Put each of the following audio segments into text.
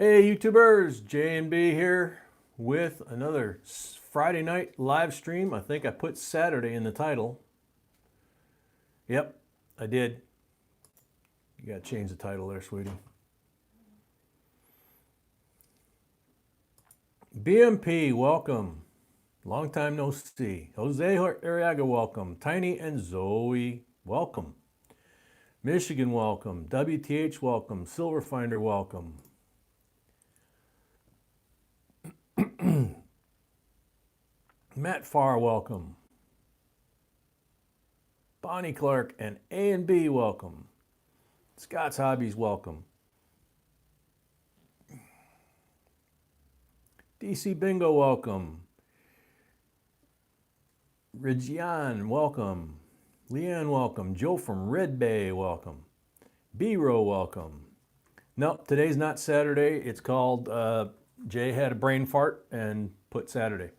Hey YouTubers, J and B here with another Friday night live stream. I think I put Saturday in the title. Yep, I did. You gotta change the title there, sweetie. BMP, welcome. Long time no see. Jose Arriaga, welcome. Tiny and Zoe, welcome. Michigan, welcome. WTH, welcome. Silverfinder, welcome. Matt Farr, welcome. Bonnie Clark and A and B, welcome. Scott's Hobbies, welcome. DC Bingo, welcome. Regian, welcome. Leanne, welcome. Joe from Red Bay, welcome. B-Row, welcome. Nope, today's not Saturday. It's called Jay had a brain fart and put Saturday.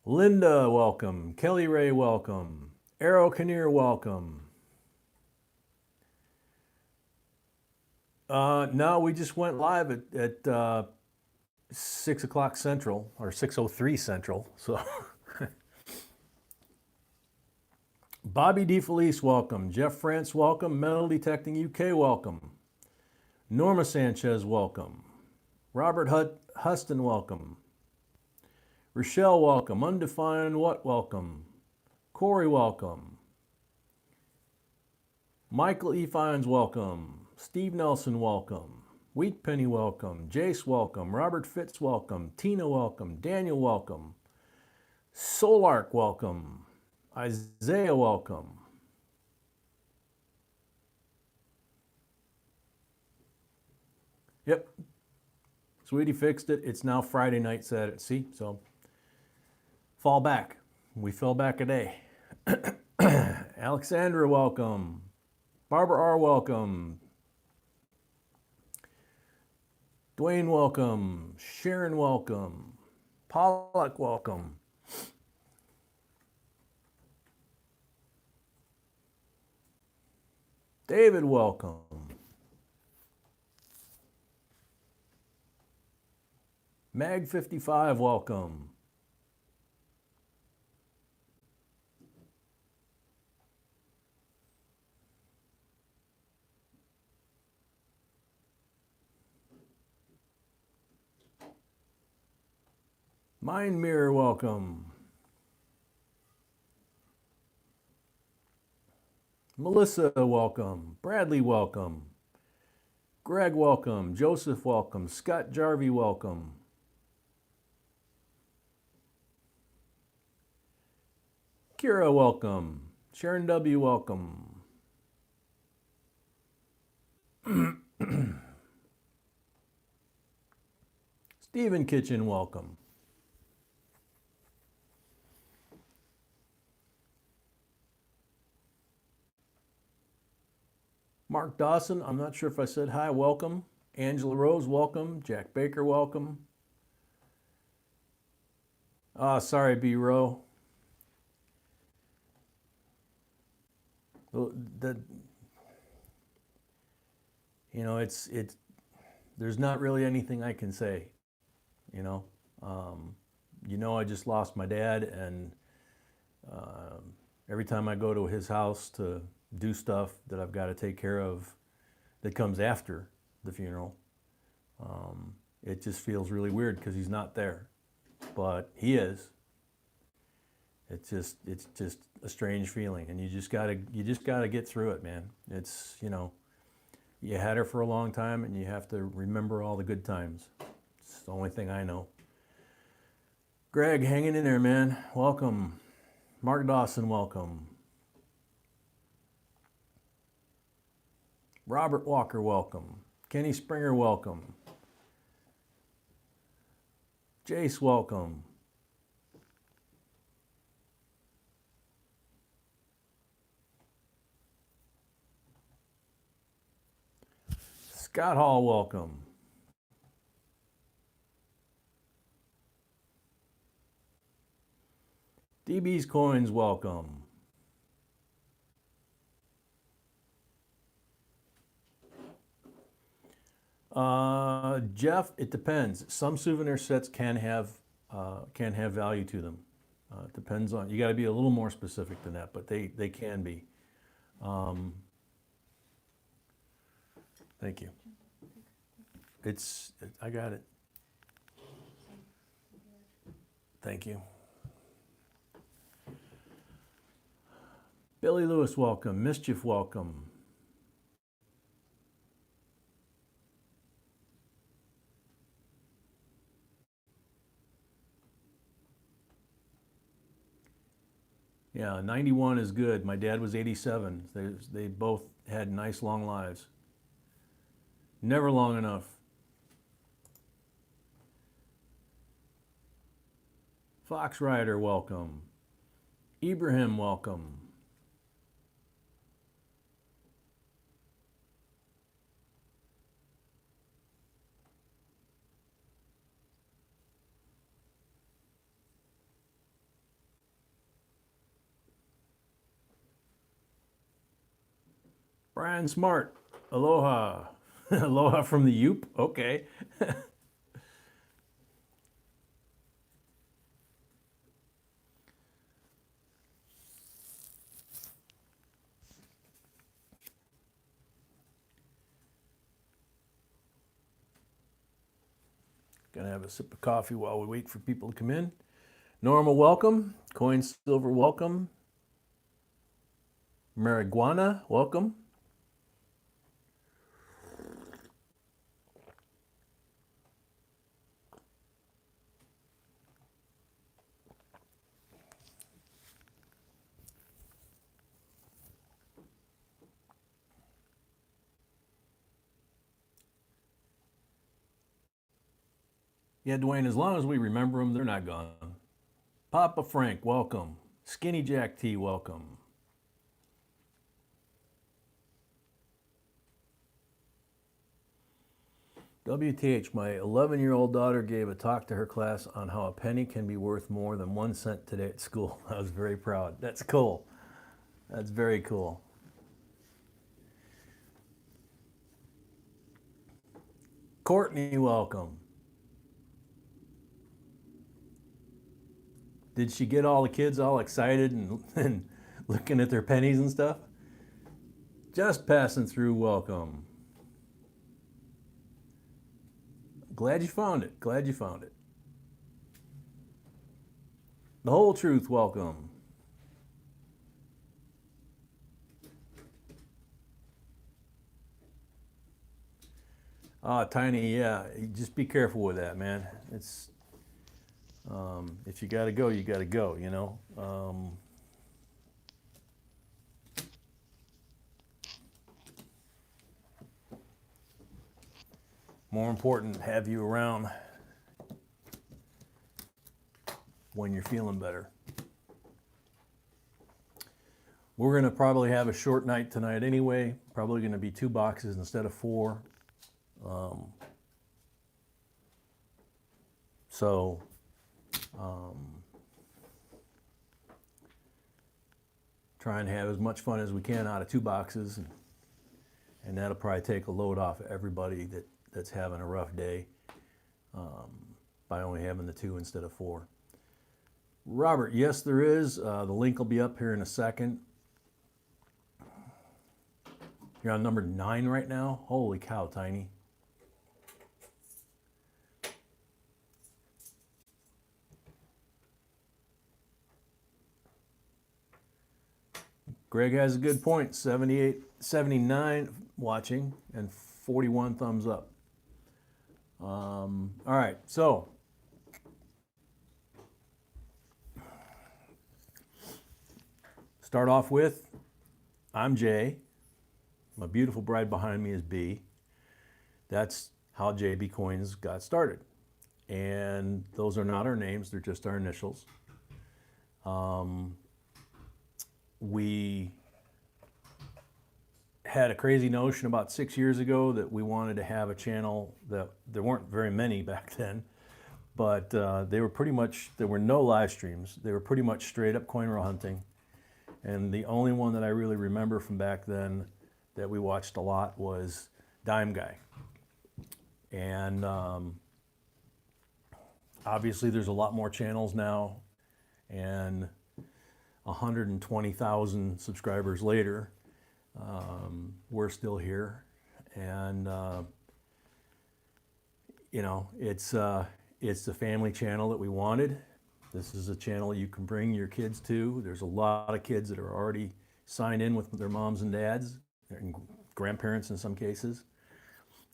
Linda, welcome. Kelly Ray, welcome. Arrow Kinnear, welcome. No, we just went live at 6 o'clock Central, or 6:03 Central. So, Bobby DeFelice, welcome. Jeff France, welcome. Metal Detecting UK, welcome. Norma Sanchez, welcome. Robert Huston, welcome. Rochelle, welcome. Undefined What, welcome. Corey, welcome. Michael E. Fines, welcome. Steve Nelson, welcome. Wheat Penny, welcome. Jace, welcome. Robert Fitz, welcome. Tina, welcome. Daniel, welcome. Solark, welcome. Isaiah, welcome. Yep. Sweetie fixed it. It's now Friday night, Saturday. See? So, fall back. We fell back a day. Alexandra, welcome. Barbara R, welcome. Dwayne, welcome. Sharon, welcome. Pollock, welcome. David, welcome. Mag55, welcome. Mind Mirror, welcome. Melissa, welcome. Bradley, welcome. Greg, welcome. Joseph, welcome. Scott Jarvie, welcome. Kira, welcome. Sharon W, welcome. Stephen Kitchen, welcome. Mark Dawson, I'm not sure if I said hi, welcome. Angela Rose, welcome. Jack Baker, welcome. Sorry, B-Row. You know, there's not really anything I can say, you know. I just lost my dad, and every time I go to his house to do stuff that I've got to take care of that comes after the funeral, it just feels really weird because he's not there, but he is. It's just a strange feeling, and you just gotta get through it, man. It's, you had her for a long time, and you have to remember all the good times. It's the only thing I know. Greg, hanging in there, man. Welcome. Mark Dawson, welcome. Robert Walker, welcome. Kenny Springer, welcome. Jace, welcome. Scott Hall, welcome. DB's Coins, welcome. Jeff, it depends. Some souvenir sets can have value to them. It depends on, you got to be a little more specific than that, but they can be. Thank you. I got it. Thank you. Billy Lewis, welcome. Mischief, welcome. Yeah, 91 is good. My dad was 87. They both had nice long lives. Never long enough. Fox Rider, welcome. Ibrahim, welcome. Brian Smart, aloha. Aloha from the Yoop, okay. Gonna have a sip of coffee while we wait for people to come in. Norma, welcome. Coin Silver, welcome. Marijuana, welcome. Yeah, Dwayne, as long as we remember them, they're not gone. Papa Frank, welcome. Skinny Jack T, welcome. WTH, my 11-year-old daughter gave a talk to her class on how a penny can be worth more than 1 cent today at school. I was very proud. That's cool. That's very cool. Courtney, welcome. Did she get all the kids all excited and looking at their pennies and stuff? Just passing through, welcome. Glad you found it. Glad you found it. The Whole Truth, welcome. Tiny, yeah. Just be careful with that, man. It's if you gotta go, you gotta go. You know. More important, have you around when you're feeling better. We're gonna probably have a short night tonight anyway. Probably gonna be 2 boxes instead of 4. Try and have as much fun as we can out of 2 boxes, and that'll probably take a load off everybody that's having a rough day by only having the 2 instead of 4. Robert, yes, there is. The link will be up here in a second. You're on number 9 right now? Holy cow, Tiny. Greg has a good point. 79 watching and 41 thumbs up. All right, so start off with, I'm Jay. My beautiful bride behind me is B. That's how JB Coins got started. And those are not our names, they're just our initials. We had a crazy notion about 6 years ago that we wanted to have a channel that, there weren't very many back then, but they were pretty much, there were no live streams. They were pretty much straight up coin roll hunting. And the only one that I really remember from back then that we watched a lot was Dime Guy. And obviously there's a lot more channels now, and 120,000 subscribers later, we're still here. And you know, it's the family channel that we wanted. This is a channel you can bring your kids to. There's a lot of kids that are already signed in with their moms and dads, and grandparents in some cases.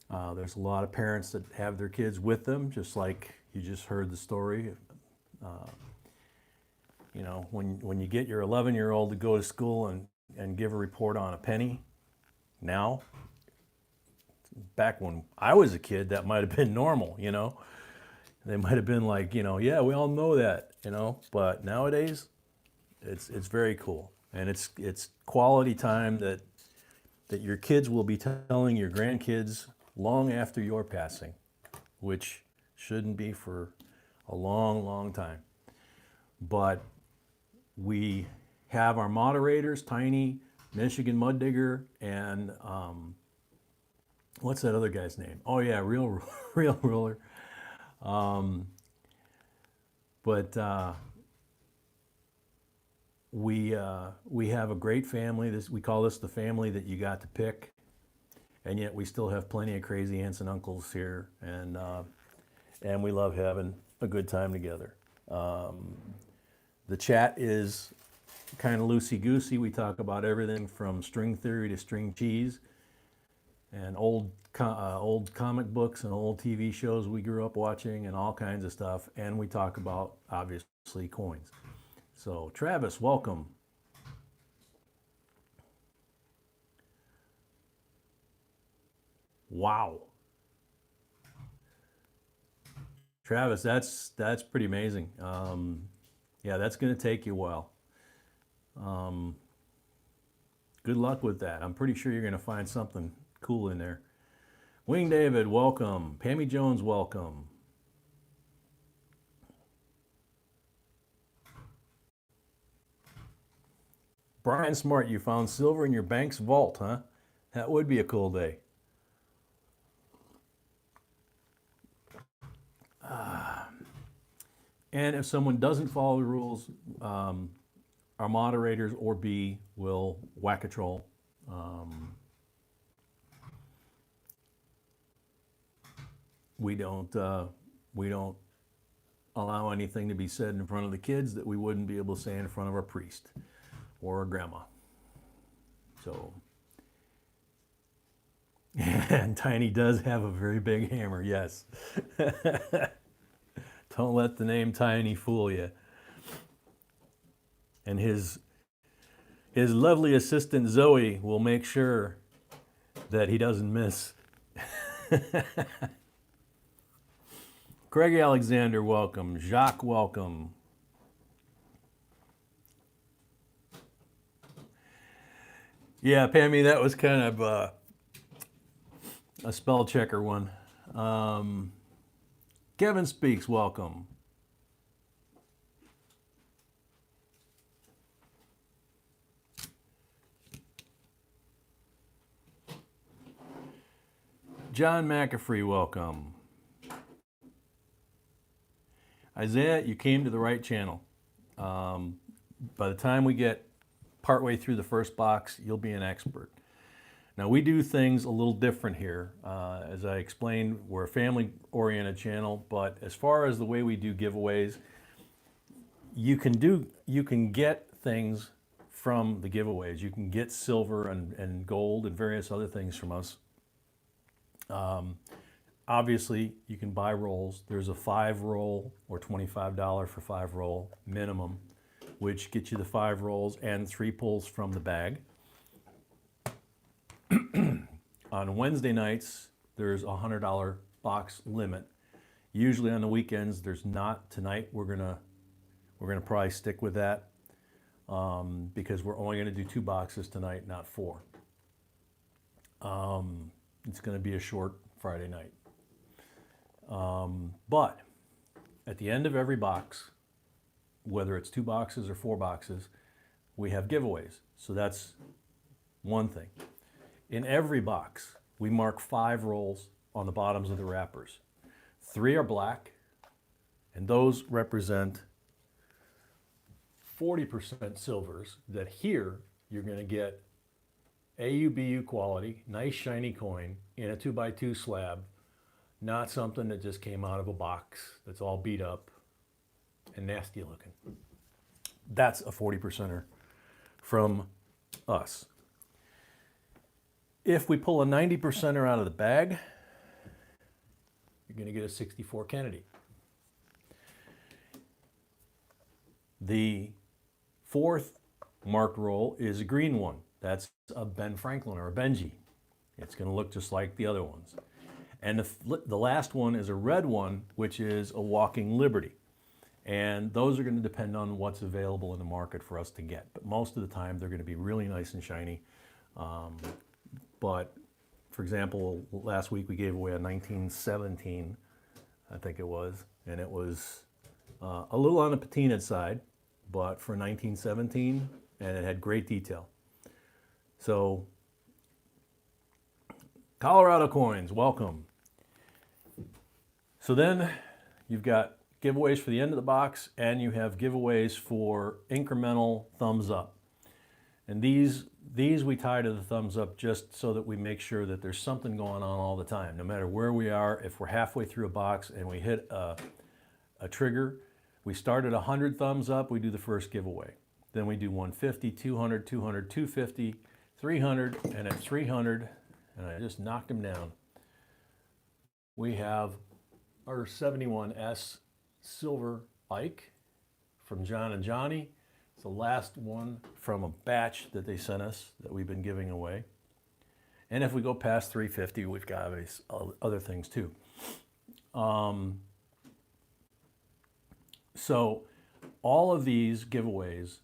There's a lot of parents that have their kids with them, just like you just heard the story. You know, when you get your 11-year-old to go to school and give a report on a penny, now, back when I was a kid, that might have been normal, you know. They might have been like, you know, yeah, we all know that, you know. But nowadays, it's very cool, and it's quality time that your kids will be telling your grandkids long after your passing, which shouldn't be for a long, long time. But we have our moderators, Tiny, Michigan Mud Digger, and what's that other guy's name? Oh yeah, Real Ruler. We have a great family. We call this the family that you got to pick, and yet we still have plenty of crazy aunts and uncles here, and we love having a good time together. The chat is kind of loosey-goosey. We talk about everything from string theory to string cheese, and old comic books and old TV shows we grew up watching, and all kinds of stuff. And we talk about, obviously, coins. So Travis, welcome. Wow. Travis, that's pretty amazing. Yeah, that's going to take you a while. Good luck with that. I'm pretty sure you're going to find something cool in there. Wing David, welcome. Pammy Jones, welcome. Brian Smart, you found silver in your bank's vault, huh? That would be a cool day. And if someone doesn't follow the rules, our moderators or B will whack a troll. We don't allow anything to be said in front of the kids that we wouldn't be able to say in front of our priest or our grandma. So, and Tiny does have a very big hammer, yes. Don't let the name Tiny fool you. And his lovely assistant Zoe will make sure that he doesn't miss. Craig Alexander, welcome. Jacques, welcome. Yeah, Pammy, that was kind of a spell checker one. Kevin Speaks, welcome. John McAfee, welcome. Isaiah, you came to the right channel. By the time we get partway through the first box, you'll be an expert. Now, we do things a little different here. As I explained, we're a family-oriented channel, but as far as the way we do giveaways, you can get things from the giveaways. You can get silver and gold and various other things from us. Obviously, you can buy rolls. There's a 5-roll or $25 for 5-roll minimum, which gets you the 5 rolls and 3 pulls from the bag. On Wednesday nights, there's a $100 box limit. Usually on the weekends, there's not. Tonight, we're gonna probably stick with that because we're only gonna do 2 boxes tonight, not 4. It's gonna be a short Friday night. But at the end of every box, whether it's 2 boxes or 4 boxes, we have giveaways. So that's one thing. In every box, we mark 5 rolls on the bottoms of the wrappers. 3 are black, and those represent 40% silvers that here you're going to get AUBU quality, nice shiny coin in a 2x2 slab, not something that just came out of a box that's all beat up and nasty looking. That's a 40%er from us. If we pull a 90%er out of the bag, you're going to get a 64 Kennedy. The 4th marked roll is a green one. That's a Ben Franklin or a Benji. It's going to look just like the other ones. And the last one is a red one, which is a Walking Liberty. And those are going to depend on what's available in the market for us to get. But most of the time, they're going to be really nice and shiny. But for example, last week we gave away a 1917, I think it was, and it was a little on the patinaed side, but for 1917, and it had great detail. So, Colorado coins, welcome. So then you've got giveaways for the end of the box, and you have giveaways for incremental thumbs up. And these we tie to the thumbs up just so that we make sure that there's something going on all the time. No matter where we are, if we're halfway through a box and we hit a trigger, we start at 100 thumbs up, we do the first giveaway. Then we do 150, 200, 200, 250, 300, and at 300, and I just knocked them down, we have our 71S Silver Ike from John and Johnny. It's the last one from a batch that they sent us that we've been giving away. And if we go past 350, we've got other things too. So all of these giveaways,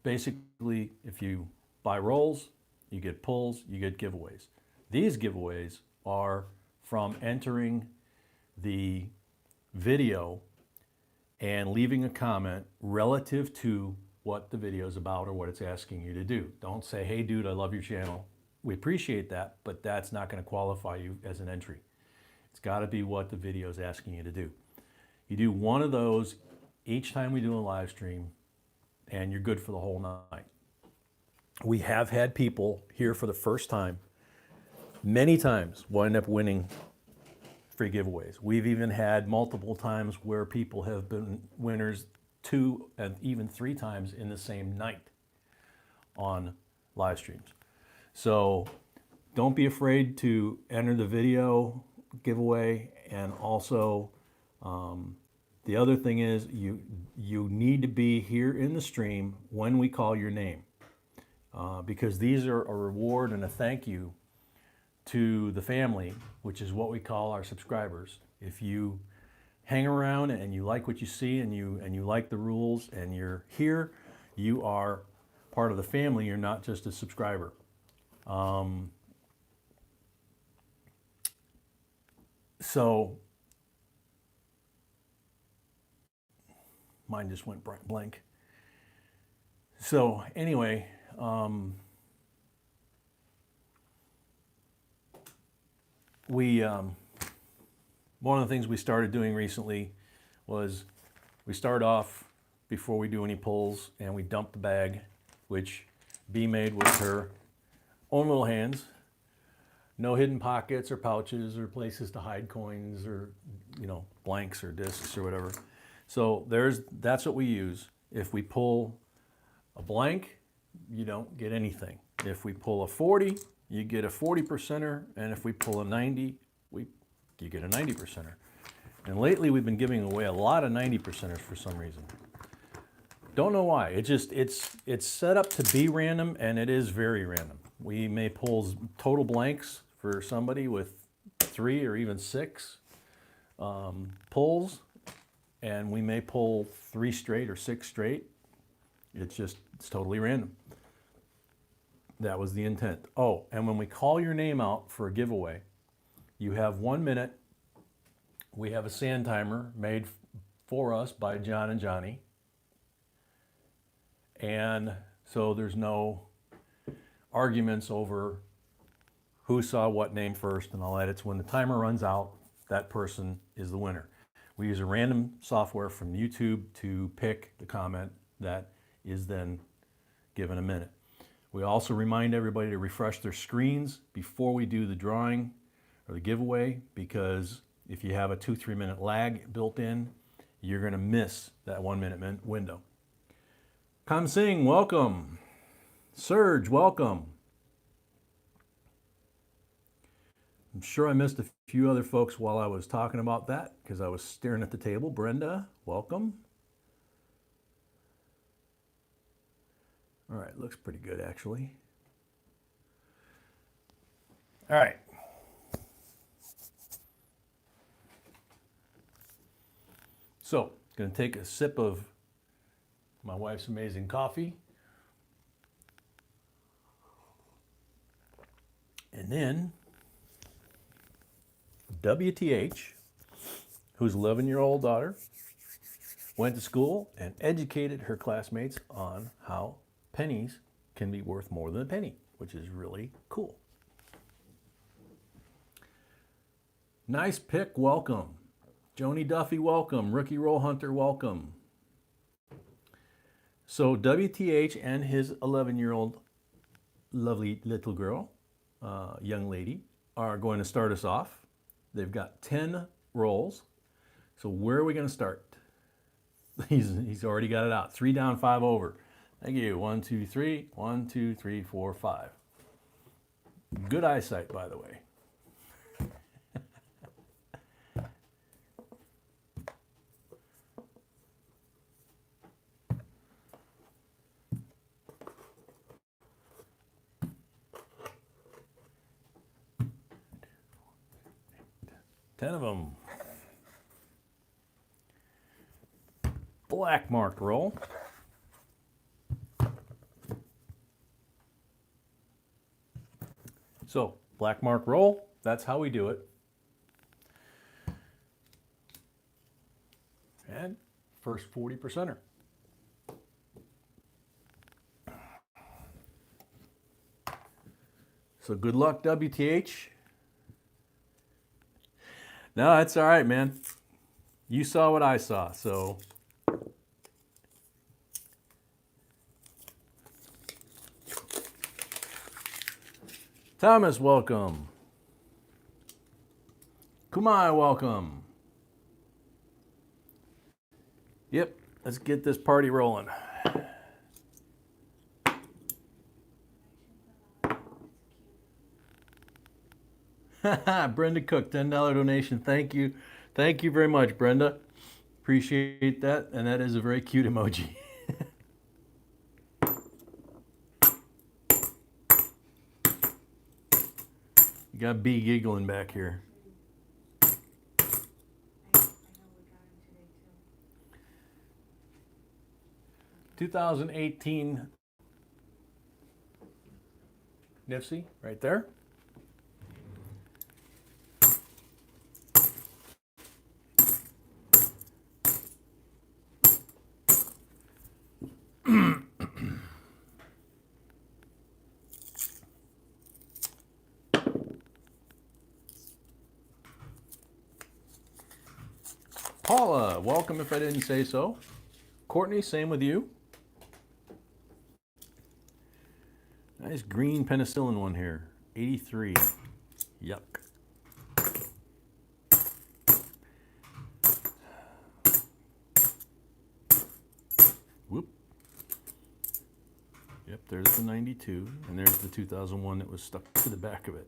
basically, if you buy rolls, you get pulls, you get giveaways. These giveaways are from entering the video and leaving a comment relative to what the video is about or what it's asking you to do. Don't say, hey dude, I love your channel. We appreciate that, but that's not going to qualify you as an entry. It's got to be what the video is asking you to do. You do one of those each time we do a live stream, and you're good for the whole night. We have had people here for the first time, many times, wind up winning free giveaways. We've even had multiple times where people have been winners 2 and even 3 times in the same night on live streams. So don't be afraid to enter the video giveaway, and also the other thing is you need to be here in the stream when we call your name, because these are a reward and a thank you to the family, which is what we call our subscribers. If you hang around and you like what you see and you like the rules and you're here, you are part of the family. You're not just a subscriber. So mine just went blank. So anyway, one of the things we started doing recently was we start off before we do any pulls and we dump the bag, which B made with her own little hands. No hidden pockets or pouches or places to hide coins or, you know, blanks or discs or whatever. So that's what we use. If we pull a blank, you don't get anything. If we pull a 40, you get a 40%er, and if we pull a 90, you get a 90%er. And lately we've been giving away a lot of 90%ers for some reason. Don't know why. It's set up to be random, and it is very random. We may pull total blanks for somebody with 3 or even 6 pulls, and we may pull 3 straight or 6 straight. It's totally random. That was the intent. Oh, and when we call your name out for a giveaway, you have 1 minute. We have a sand timer made for us by John and Johnny. And so there's no arguments over who saw what name first and all that. It's when the timer runs out, that person is the winner. We use a random software from YouTube to pick the comment that is then given a minute. We also remind everybody to refresh their screens before we do the drawing or the giveaway, because if you have a 2-3 minute lag built in, you're going to miss that 1 minute window. Kamsing, welcome. Serge, welcome. I'm sure I missed a few other folks while I was talking about that because I was staring at the table. Brenda, welcome. All right, looks pretty good actually. All right. So, going to take a sip of my wife's amazing coffee. And then WTH, whose 11-year-old daughter went to school and educated her classmates on how pennies can be worth more than a penny, which is really cool. Nice pick, welcome. Joni Duffy, welcome. Rookie Roll Hunter, welcome. So WTH and his 11-year-old lovely little girl, young lady, are going to start us off. They've got 10 rolls. So where are we going to start? He's already got it out. 3 down, 5 over. Thank you. 1, 2, 3. 1, 2, 3, 4, 5. Good eyesight, by the way. Ten of them. Black marked roll. So, black mark roll, that's how we do it. And first 40%er. So good luck, WTH. No, that's all right, man. You saw what I saw, so. Thomas, welcome. Kumai, welcome. Yep, let's get this party rolling. Brenda Cook, $10 donation. Thank you. Thank you very much, Brenda. Appreciate that. And that is a very cute emoji. You got B giggling back here. (2018) Nifsy, right there. Paula, welcome if I didn't say so. Courtney, same with you. Nice green penicillin one here. 83. Yuck. Whoop. Yep, there's the 92, and there's the 2001 that was stuck to the back of it.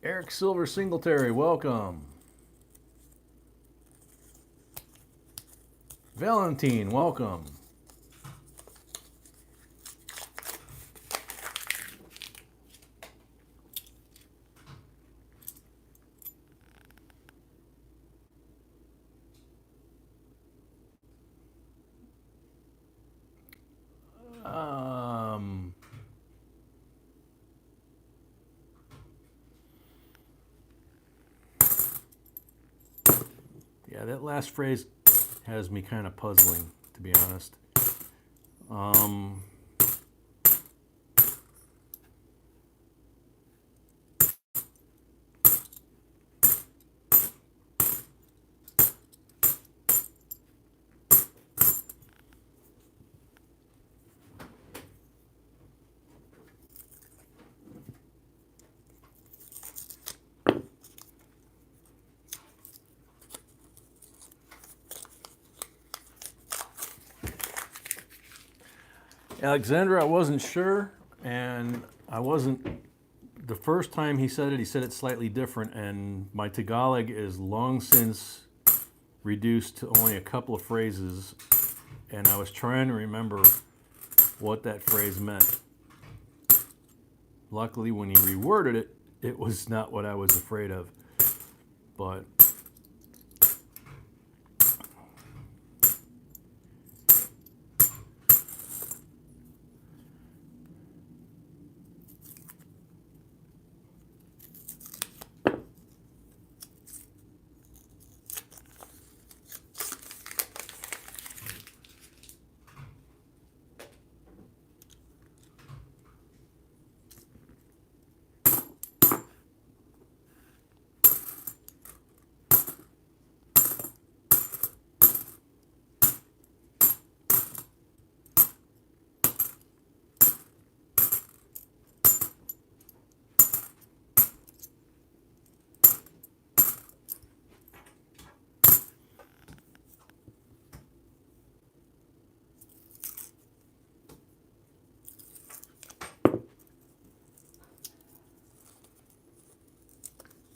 Eric Silver Singletary, welcome. Valentine, welcome. Yeah, that last phrase has me kind of puzzling, to be honest. Alexandra, I wasn't sure, and I wasn't, the first time he said it slightly different, and my Tagalog is long since reduced to only a couple of phrases, and I was trying to remember what that phrase meant. Luckily, when he reworded it, it was not what I was afraid of, but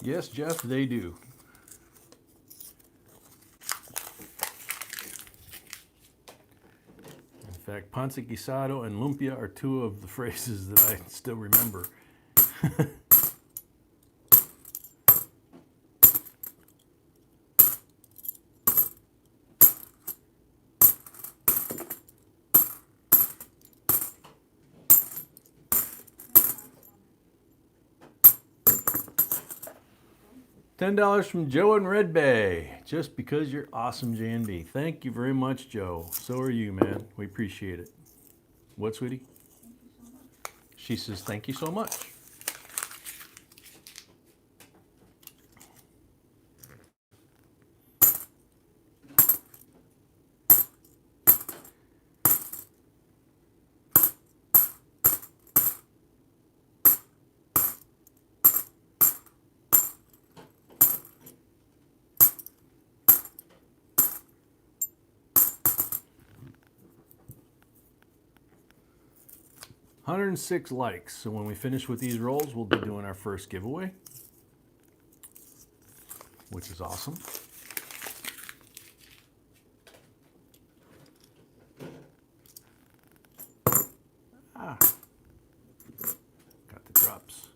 yes, Jeff, they do. In fact, Panza Guisado and Lumpia are two of the phrases that I still remember. $10 from Joe in Red Bay, just because you're awesome, JNB. Thank you very much, Joe. So are you, man. We appreciate it. What, sweetie? She says, thank you so much. $106 likes. So when we finish with these rolls, we'll be doing our first giveaway, which is awesome. Ah, got the drops.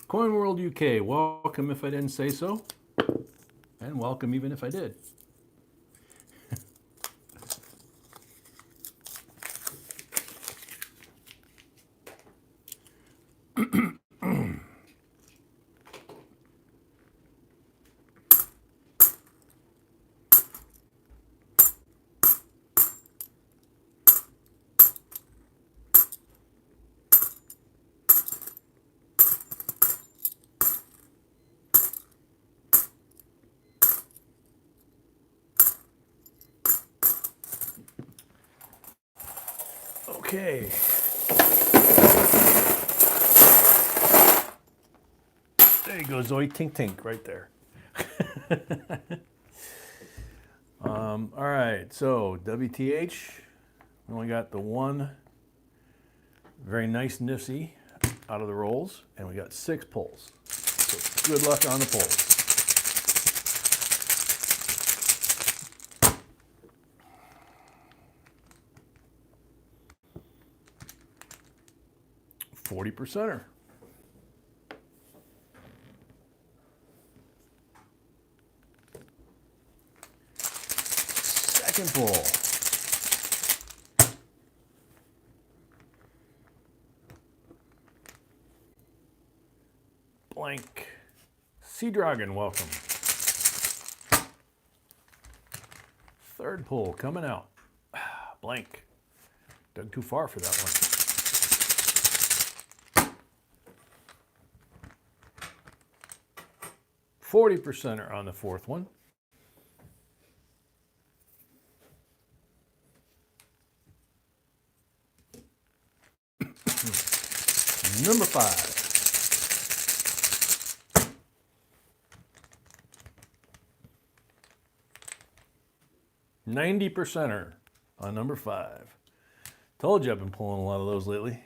Coin World UK, welcome if I didn't say so, and welcome even if I did. Okay. There you go, Zoe. Tink tink right there. All right, so WTH, we only got the one very nice nifty out of the rolls, and we got 6 pulls. So good luck on the pulls. $40%er. Second pull. Blank. Sea Dragon, welcome. Third pull coming out. Blank. Dug too far for that one. $40%er on the fourth one. Number 5. $90%er on number 5. Told you I've been pulling a lot of those lately.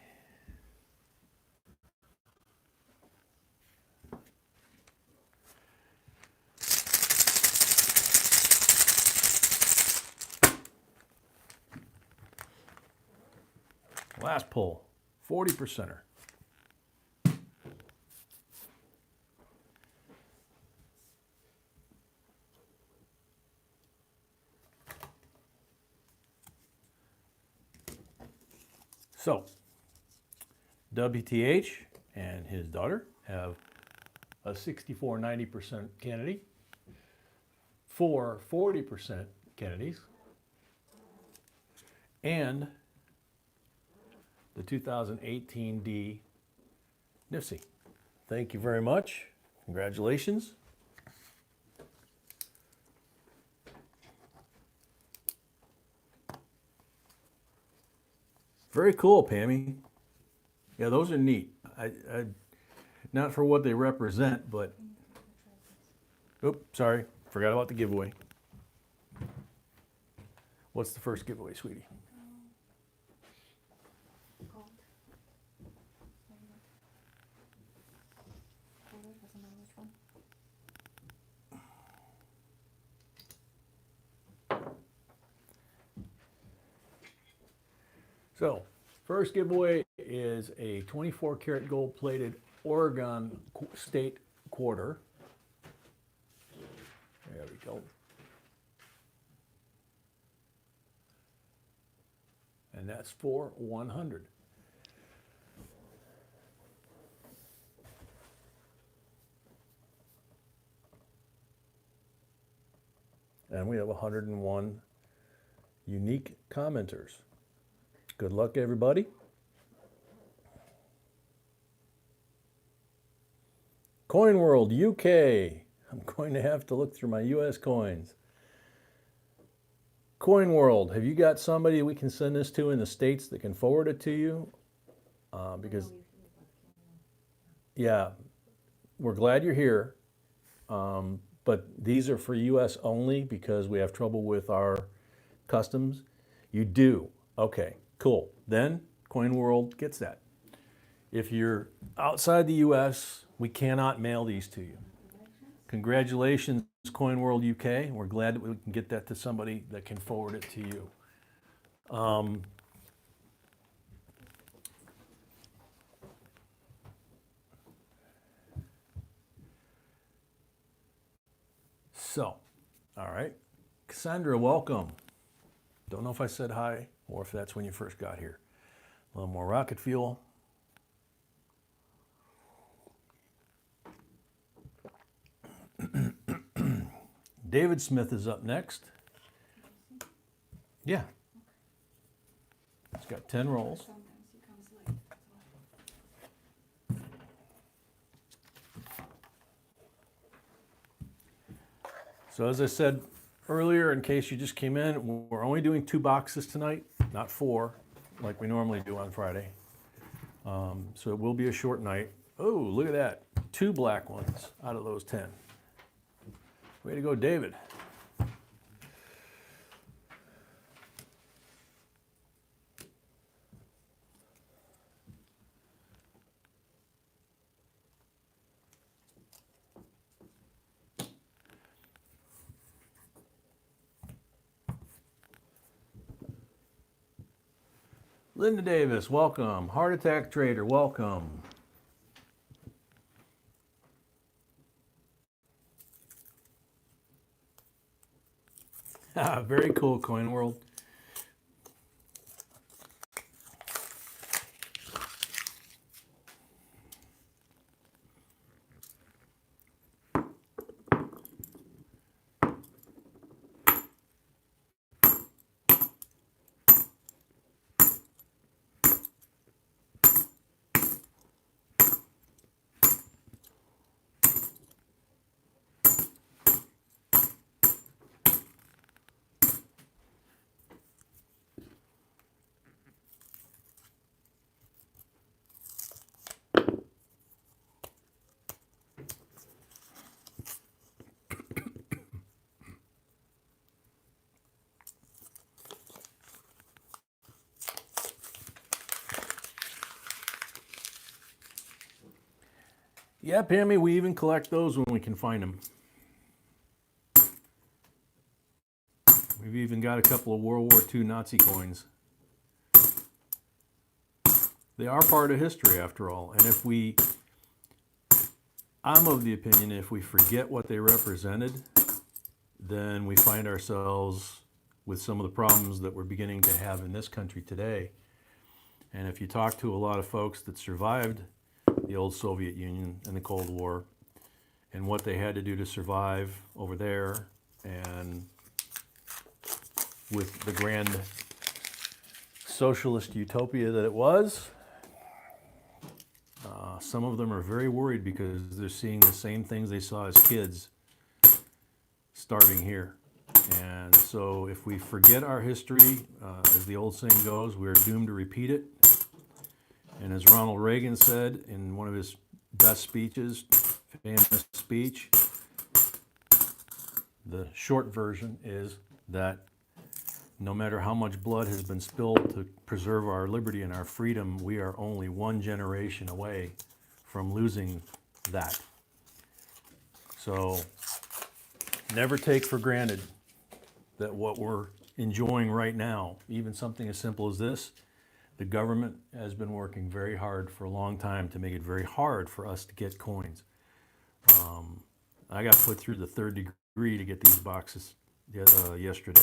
Last pull, 40%er. So, WTH and his daughter have a 64-90% Kennedy, 4 40% Kennedys, and the 2018 D NIFSI. Thank you very much. Congratulations. Very cool, Pammy. Yeah, those are neat. I not for what they represent, but oops, sorry, forgot about the giveaway. What's the first giveaway, sweetie? So, first giveaway is a 24 karat gold plated Oregon State quarter. There we go. And that's for 100. And we have 101 unique commenters. Good luck, everybody. Coin World UK. I'm going to have to look through my US coins. Coin World, have you got somebody we can send this to in the States that can forward it to you? Because, yeah, we're glad you're here. But these are for US only because we have trouble with our customs. You do. Okay. Cool. Then Coin World gets that. If you're outside the U.S., we cannot mail these to you. Congratulations, Coin World UK. We're glad that we can get that to somebody that can forward it to you. So, all right. Cassandra, welcome. Don't know if I said hi or if that's when you first got here. A little more rocket fuel. David Smith is up next. Yeah. It's got 10 rolls. So as I said earlier, in case you just came in, we're only doing 2 boxes tonight, not 4. like we normally do on Friday. So it will be a short night. Oh, look at that. 2 black ones out of those 10. Way to go, David. Linda Davis, welcome. Heart Attack Trader, welcome. Very cool, Coin World. Yeah, Pammy, we even collect those when we can find them. We've even got a couple of World War II Nazi coins. They are part of history, after all. And I'm of the opinion if we forget what they represented, then we find ourselves with some of the problems that we're beginning to have in this country today. And if you talk to a lot of folks that survived the old Soviet Union and the Cold War and what they had to do to survive over there, and with the grand socialist utopia that it was, some of them are very worried because they're seeing the same things they saw as kids starving here. And so if we forget our history, as the old saying goes, we're doomed to repeat it. And as Ronald Reagan said in one of his best speeches, famous speech, the short version is that no matter how much blood has been spilled to preserve our liberty and our freedom, we are only one generation away from losing that. So never take for granted that what we're enjoying right now, even something as simple as this, the government has been working very hard for a long time to make it very hard for us to get coins. I got put through the 3rd degree to get these boxes yesterday.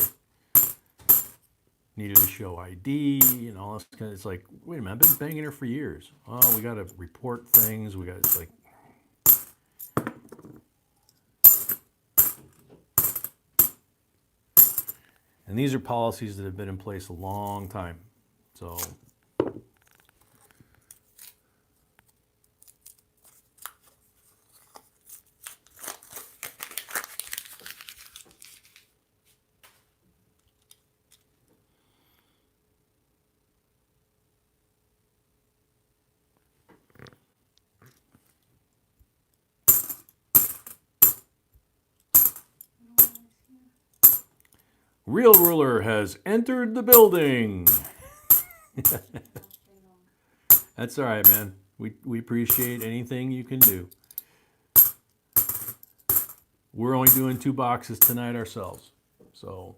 Needed to show ID and all this kind of, it's like, wait a minute, I've been banging here for years. Oh, we got to report things. It's like, and these are policies that have been in place a long time. So Real Ruler has entered the building. That's all right, man. We appreciate anything you can do. We're only doing 2 boxes tonight ourselves. So,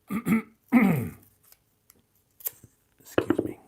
excuse me.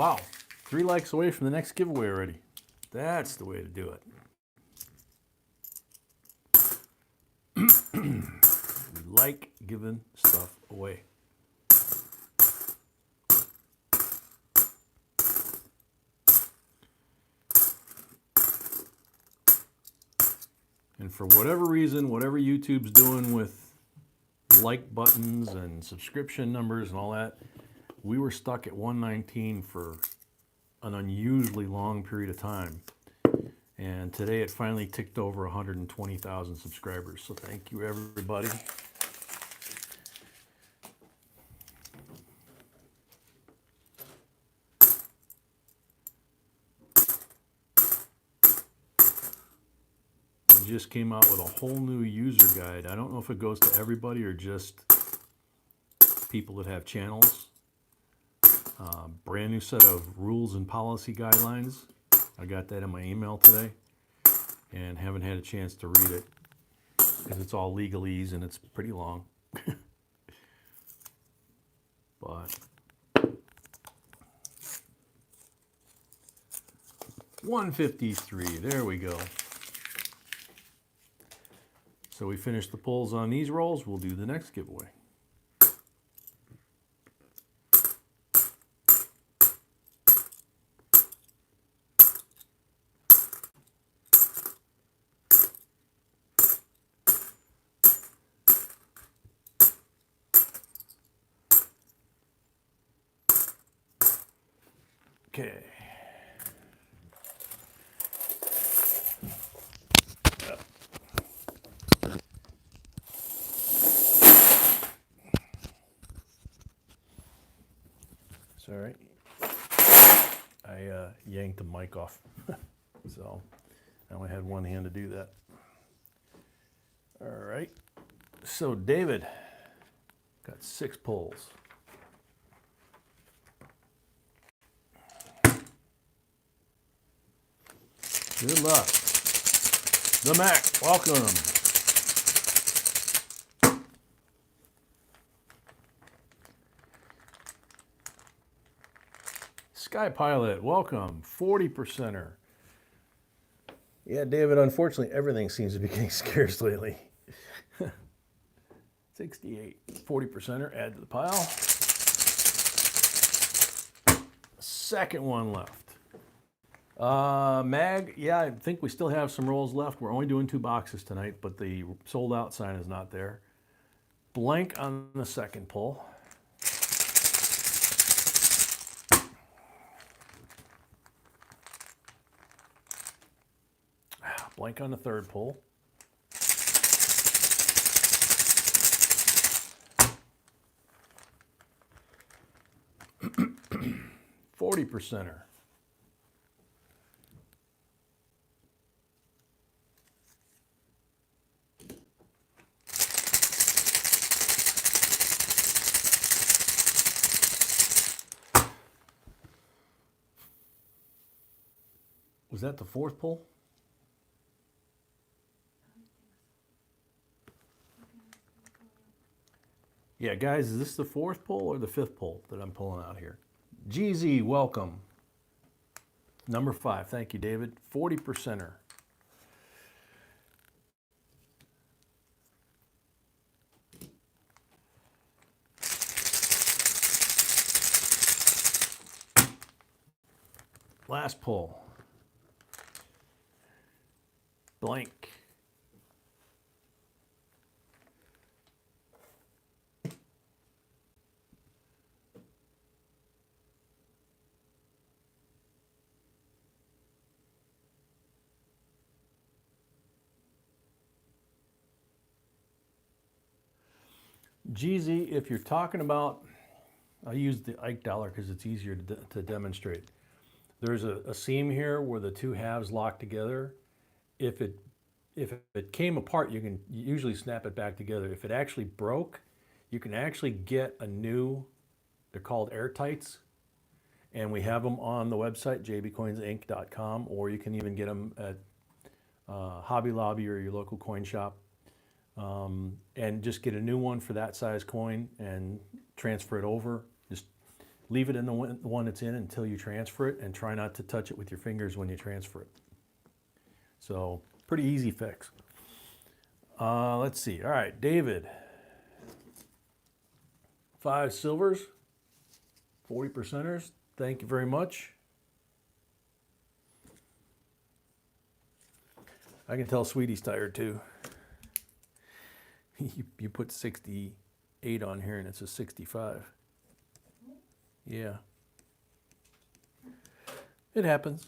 Wow, 3 likes away from the next giveaway already. That's the way to do it. We like giving stuff away. And for whatever reason, whatever YouTube's doing with like buttons and subscription numbers and all that, we were stuck at 119 for an unusually long period of time. And today it finally ticked over 120,000 subscribers. So thank you, everybody. We just came out with a whole new user guide. I don't know if it goes to everybody or just people that have channels. Brand new set of rules and policy guidelines. I got that in my email today and haven't had a chance to read it because it's all legalese and it's pretty long. But 153, there we go. So we finished the pulls on these rolls. We'll do the next giveaway. Okay. Sorry, I yanked the mic off, so I only had one hand to do that. All right, so David got 6 pulls. Good luck. The Mac, welcome. Sky Pilot, welcome. 40%er. Yeah, David, unfortunately, everything seems to be getting scarce lately. 68. 40%er, add to the pile. Second one left. Mag, yeah, I think we still have some rolls left. We're only doing 2 boxes tonight, but the sold out sign is not there. Blank on the second pull. Blank on the third pull. %er. Was that the 4th pull? Yeah, guys, is this the 4th pull or the 5th pull that I'm pulling out here? GZ, welcome. Number 5, thank you, David. 40%er. Last pull. Blank. GZ, if you're talking about, I use the Ike dollar because it's easier to demonstrate. There's a seam here where the 2 halves lock together. If it came apart, you can usually snap it back together. If it actually broke, you can actually get a new, they're called airtights, and we have them on the website, JBCOINSINC.com, or you can even get them at Hobby Lobby or your local coin shop. And just get a new one for that size coin and transfer it over. Just Leave it in the one it's in until you transfer it, and try not to touch it with your fingers when you transfer it. So pretty easy fix. Let's see. All right, David. 5 silvers, 40 percenters. Thank you very much. I can tell Sweetie's tired too. You put 68 on here and it's a 65. Yeah. It happens.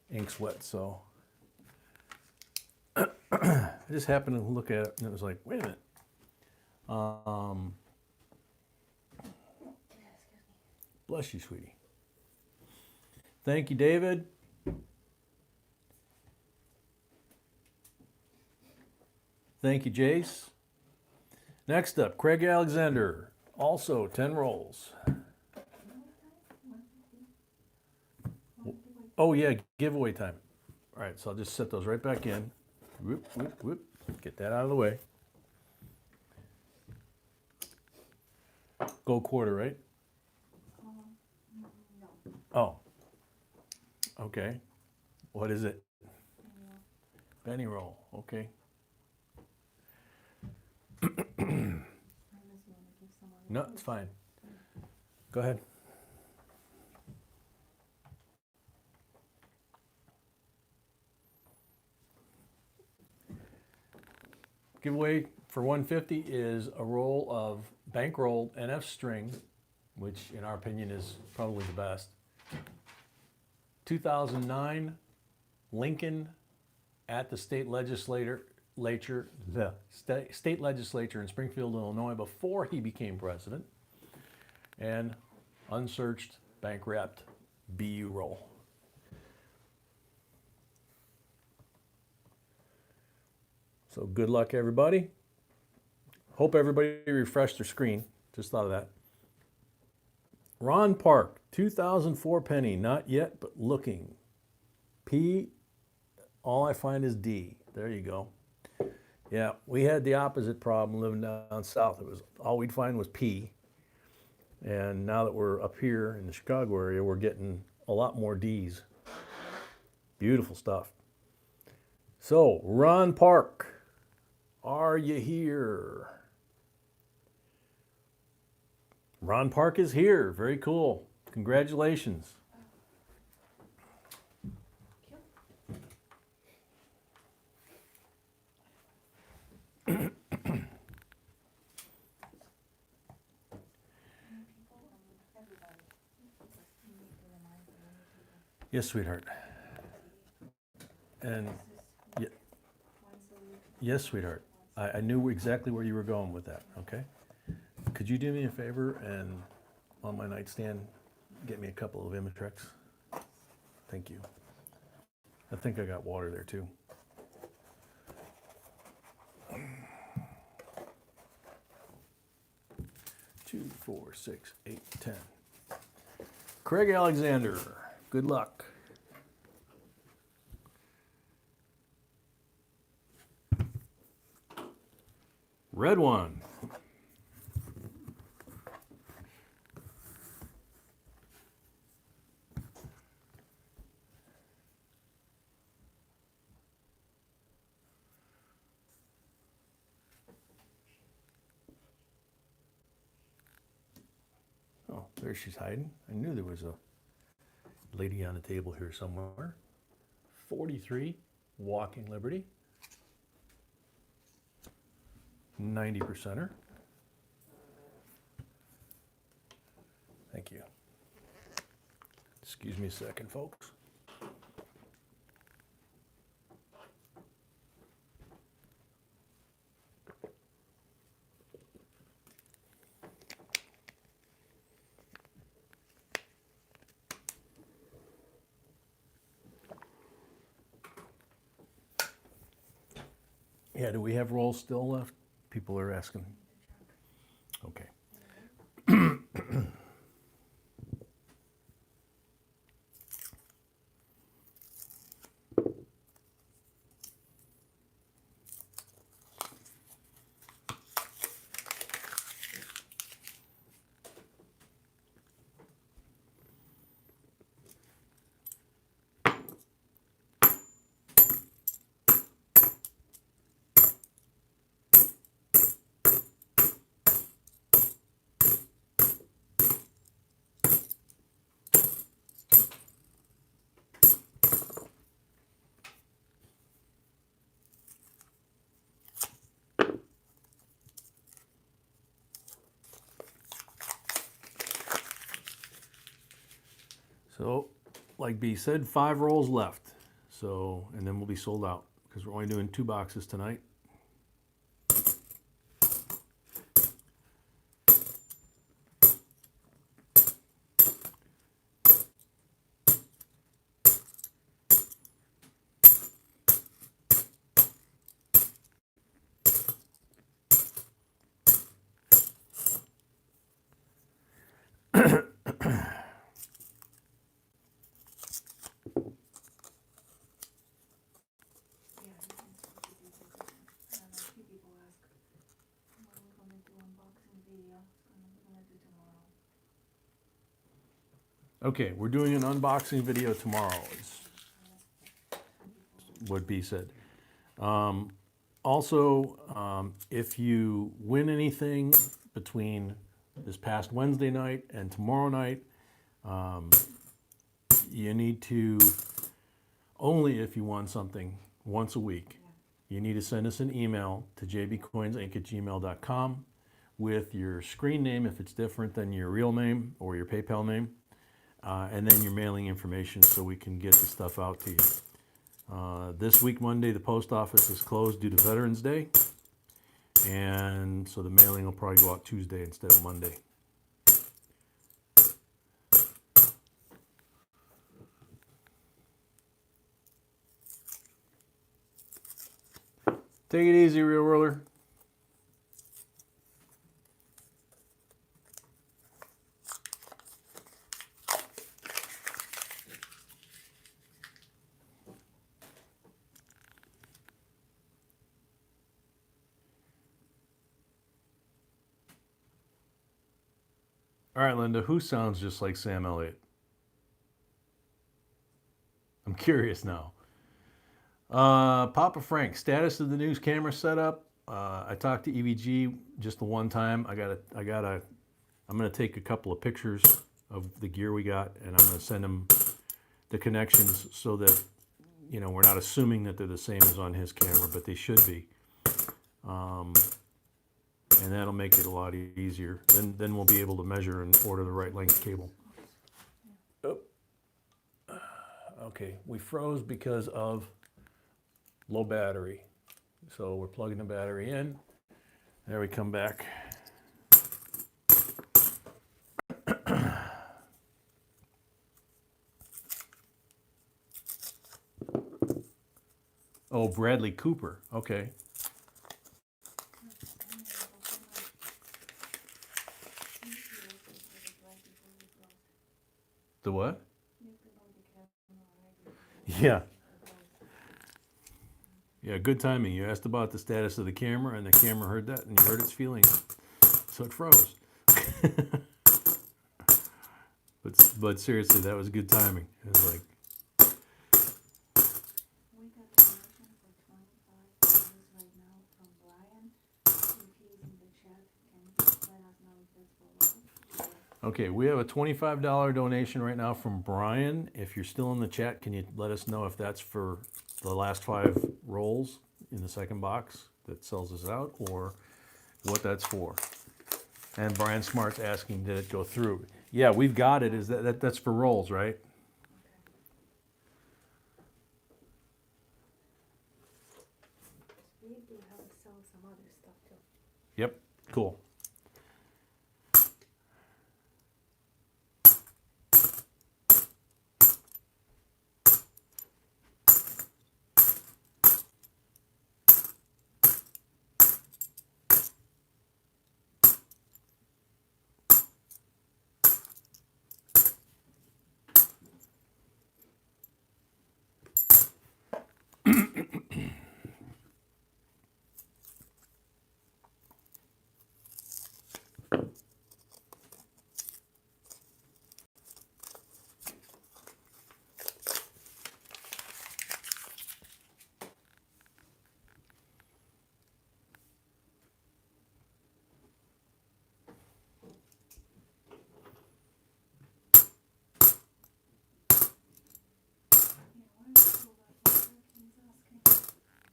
Ink's wet, so. I just happened to look at it and it was like, wait a minute. Bless you, sweetie. Thank you, David. Thank you, Jace. Next up, Craig Alexander. Also 10 rolls. Oh yeah, giveaway time. All right, so I'll just set those right back in. Whoop, whoop, whoop. Get that out of the way. Go quarter, right? No. Oh. Okay. What is it? Penny roll. Okay. No, it's fine. Go ahead. Giveaway for 150 is a roll of bankrolled NF string, which in our opinion is probably the best. 2009 Lincoln at the state legislature in Springfield, Illinois, before he became president, and unsearched bank wrapped BU roll. So good luck, everybody. Hope everybody refreshed their screen. Just thought of that. Ron Park, 2004 penny, not yet, but looking. P, all I find is D. There you go. Yeah, we had the opposite problem living down south. It was all we'd find was P. And now that we're up here in the Chicago area, we're getting a lot more D's. Beautiful stuff. So, Ron Park, are you here? Ron Park is here. Very cool. Congratulations. Yes, sweetheart. And yes, sweetheart. I knew exactly where you were going with that, okay? Could you do me a favor and on my nightstand get me a couple of Imitrex? Thank you. I think I got water there too. Two, 4, 6, 8, 10. Craig Alexander, good luck. Red one. Oh, there she's hiding. I knew there was a lady on the table here somewhere. 43, Walking Liberty. 90 percenter. Thank you. Excuse me a second, folks. Yeah, do we have rolls still left? People are asking. Okay. So, like B said, 5 rolls left. So, and then we'll be sold out because we're only doing 2 boxes tonight. Okay, we're doing an unboxing video tomorrow, is what B said. Also, if you win anything between this past Wednesday night and tomorrow night, you need to, only if you won something once a week, you need to send us an email to jbcoinsinc@gmail.com with your screen name if it's different than your real name or your PayPal name. And then your mailing information so we can get the stuff out to you. This week, Monday, the post office is closed due to Veterans Day. And so the mailing will probably go out Tuesday instead of Monday. Take it easy, Real Whirler. All right, Linda, who sounds just like Sam Elliott? I'm curious now. Papa Frank, status of the news camera setup. I talked to EVG just the one time. I'm gonna take a couple of pictures of the gear we got, and I'm gonna send them the connections so that, you know, we're not assuming that they're the same as on his camera, but they should be. And that'll make it a lot easier. Then we'll be able to measure and order the right length cable. Oh. Okay, we froze because of low battery. So we're plugging the battery in. There we come back. Oh, Bradley Cooper. Okay. The what? Yeah. Yeah, good timing. You asked about the status of the camera, and the camera heard that, and you heard its feelings. So it froze. But seriously, that was good timing. It was like, We got a donation for $25 right now from Brian. If he's in the chat, can you let us know if that's for real? okay, we have a $25 donation right now from Brian. If you're still in the chat, can you let us know if that's for the last 5 rolls in the second box that sells us out, or what that's for? And Brian Smart's asking, did it go through? Yeah, we've got it. Is that's for rolls, right? We do have to sell some other stuff too. Yep, cool.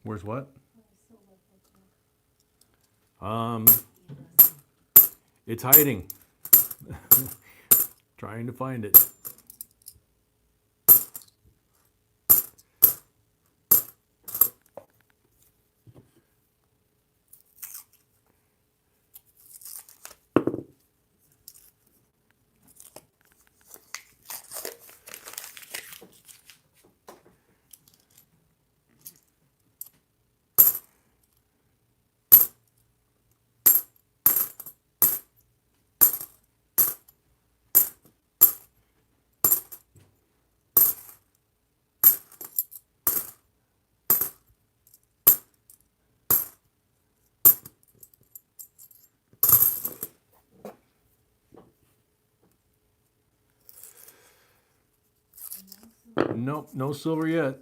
Where's what? It's hiding. Trying to find it. silver? Nope, no silver yet.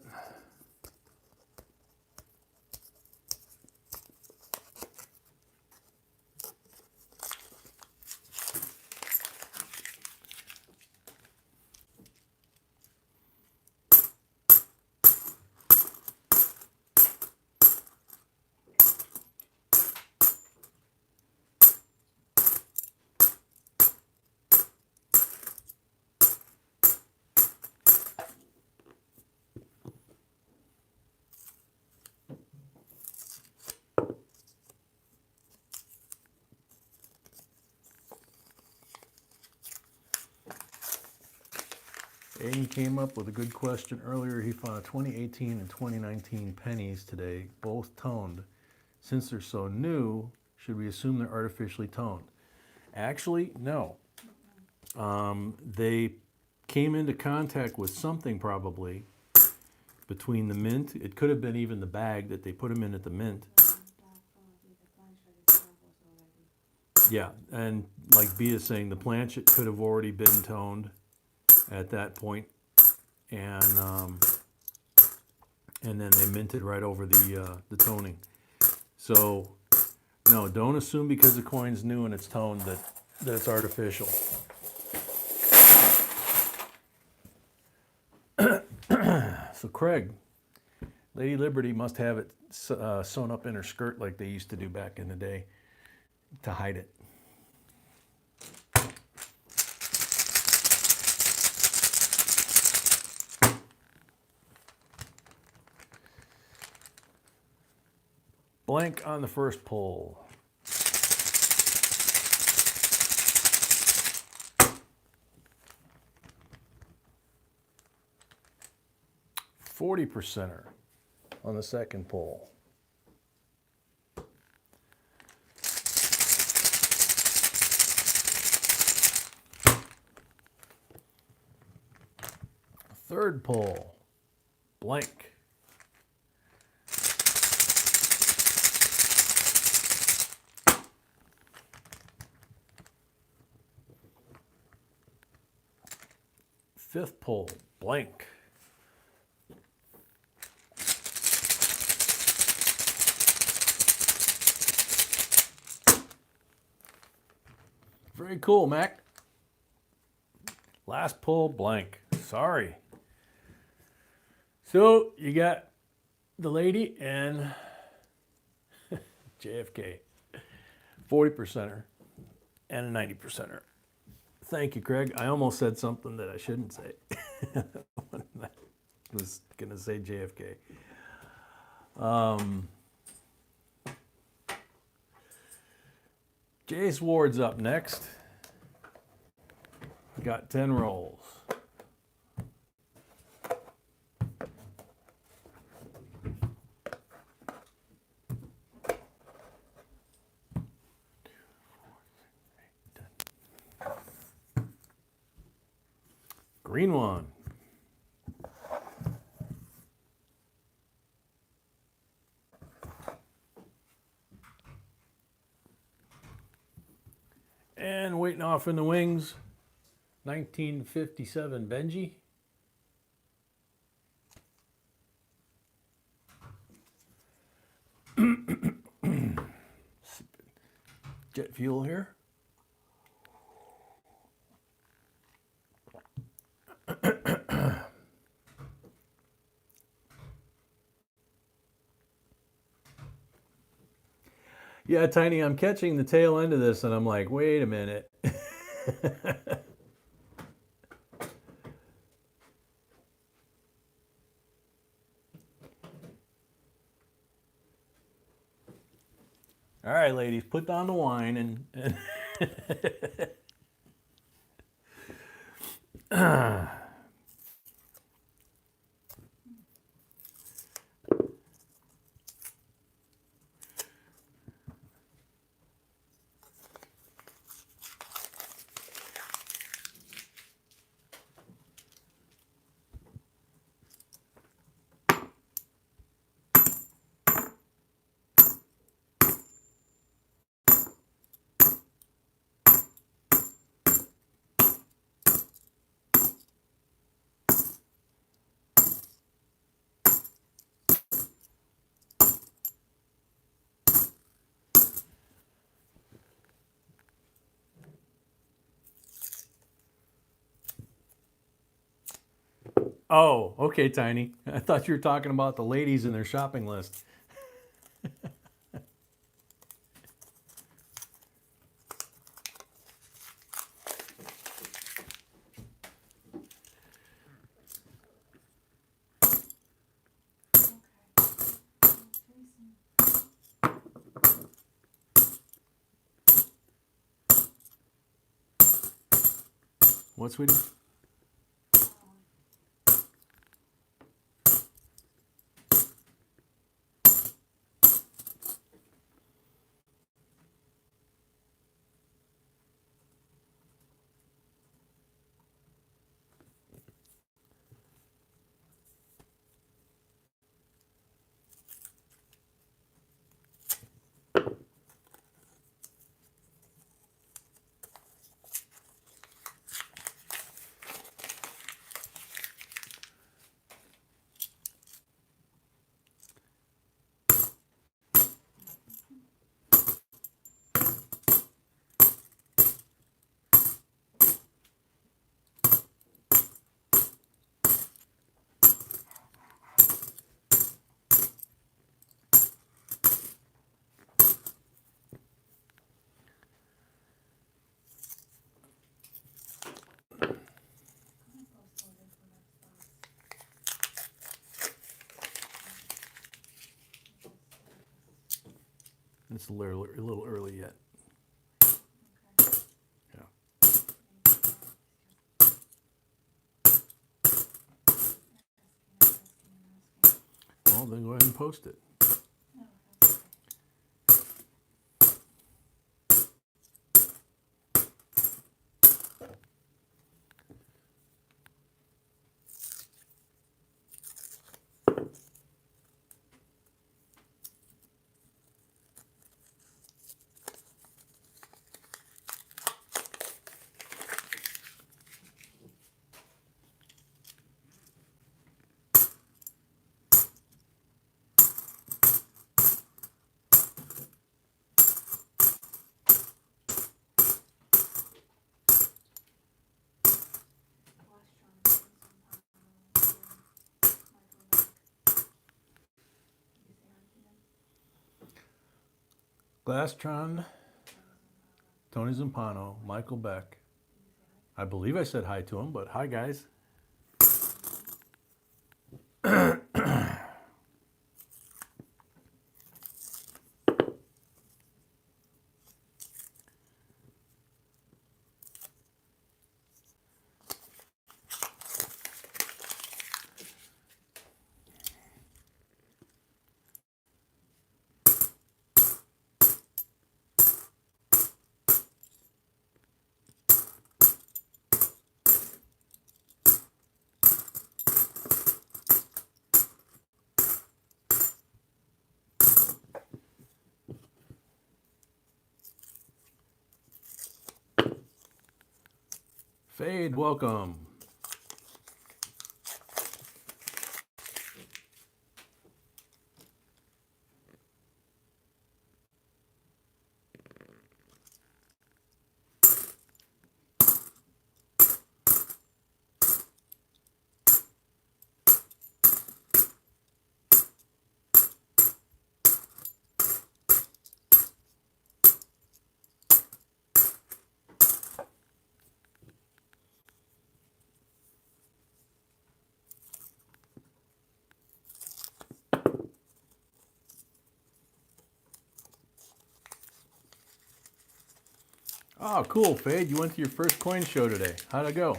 Aiden came up with a good question earlier. He found a 2018 and 2019 pennies today, both toned. Since they're so new, should we assume they're artificially toned? Actually, no. They came into contact with something probably between the mint. It could have been even the bag that they put them in at the mint. Yeah, and like B is saying, the planchet could have already been toned at that point, and then they minted right over the toning. So no, don't assume because the coin's new and it's toned that it's artificial. So Craig, Lady Liberty must have it sewn up in her skirt like they used to do back in the day to hide it. Blank on the first pull. $40% on the second pull. Third pull, blank. Fifth pull, blank. Very cool, Mac. Last pull, blank. Sorry. So you got the lady and JFK. 40%er and a 90%er. Thank you, Craig. I almost said something that I shouldn't say. I was going to say JFK. Jace Ward's up next. We got 10 rolls. Green one. And waiting off in the wings, 1957 Benji. Jet fuel here. Yeah, Tiny, I'm catching the tail end of this and I'm like, wait a minute. All right, ladies, put down the wine and Oh, okay, Tiny. I thought you were talking about the ladies in their shopping list. What, sweetie? It's a little early yet. Yeah. Well, then go ahead and post it. Glastron, Tony Zampano, Michael Beck. I believe I said hi to him, but hi, guys. Fade, welcome. Oh, cool, Fade. You went to your first coin show today. How'd it go?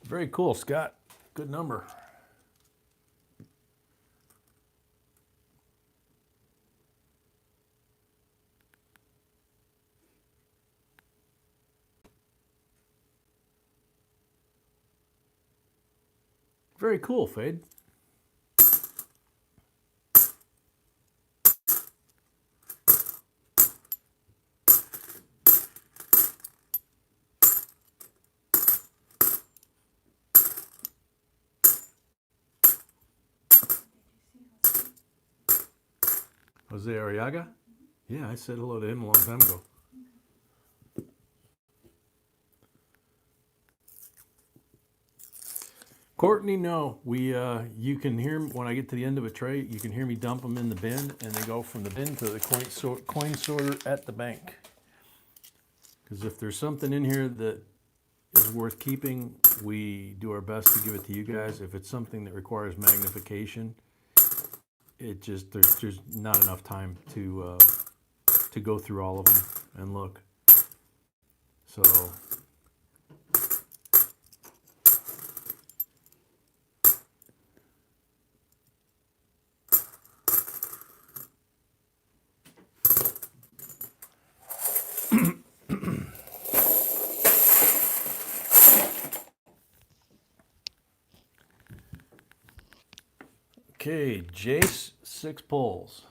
Very cool, Scott. Good number. Very cool, Fade. Jose Arriaga? Yeah, I said hello to him a long time ago. Courtney, no. You can hear when I get to the end of a tray, you can hear me dump them in the bin, and they go from the bin to the coin sorter at the bank. Because if there's something in here that is worth keeping, we do our best to give it to you guys. If it's something that requires magnification, there's not enough time to go through all of them and look. So. Okay, Jace, 6 pulls.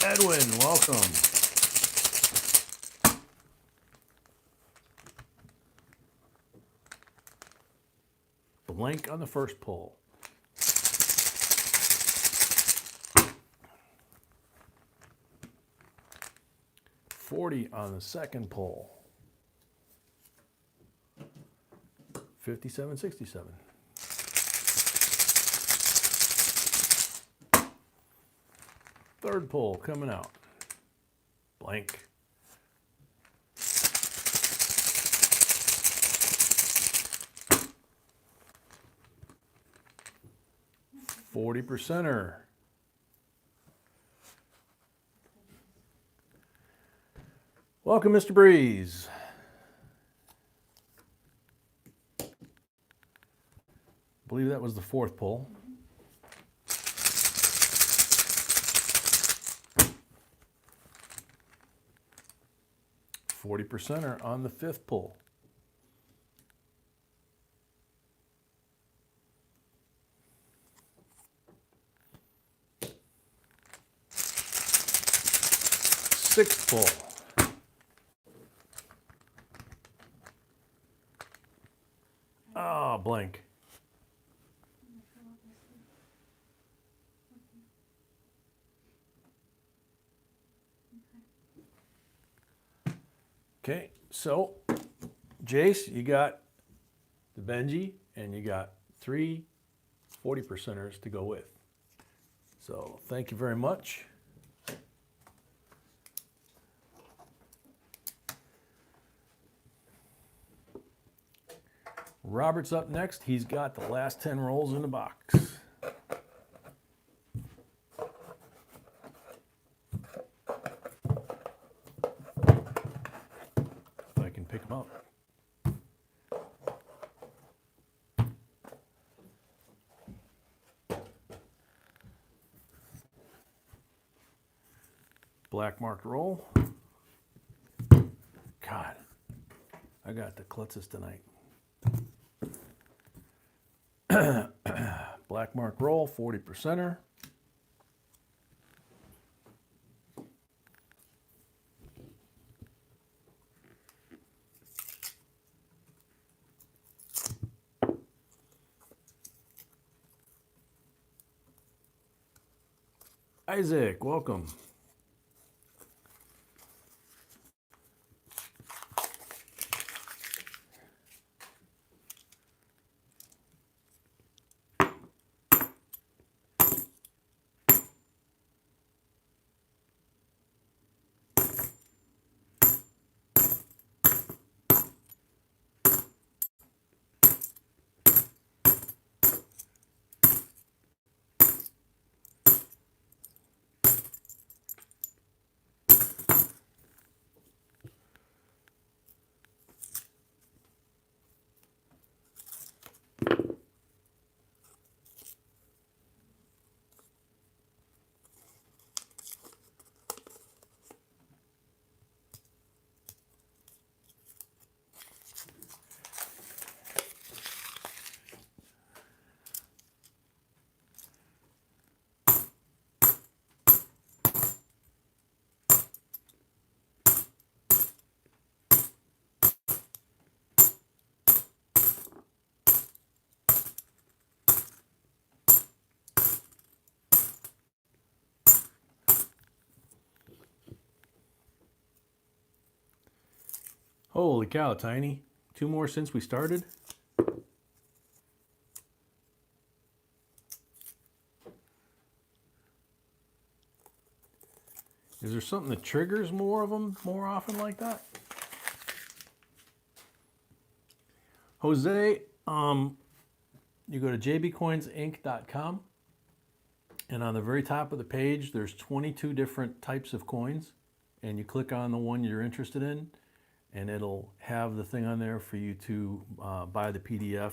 Edwin, welcome. Blank on the first pull. $40 on the second pull. 57.67. Third pull coming out. Blank. $40%er. Welcome, Mr. Breeze. I believe that was the 4th pull. $40%er on the 5th pull. Sixth pull. Ah, blank. Okay, so Jace, you got the Benji and you got 3 40%ers to go with. So thank you very much. Robert's up next. He's got the last 10 rolls in the box. If I can pick him up. Black marked roll. God, I got the klutzes tonight. Black mark roll, 40%er. Isaac, welcome. Holy cow, Tiny. 2 more since we started? Is there something that triggers more of them more often like that? Jose, you go to JBCOINSINC.com, and on the very top of the page, there's 22 different types of coins, and you click on the one you're interested in, and it'll have the thing on there for you to buy the PDF.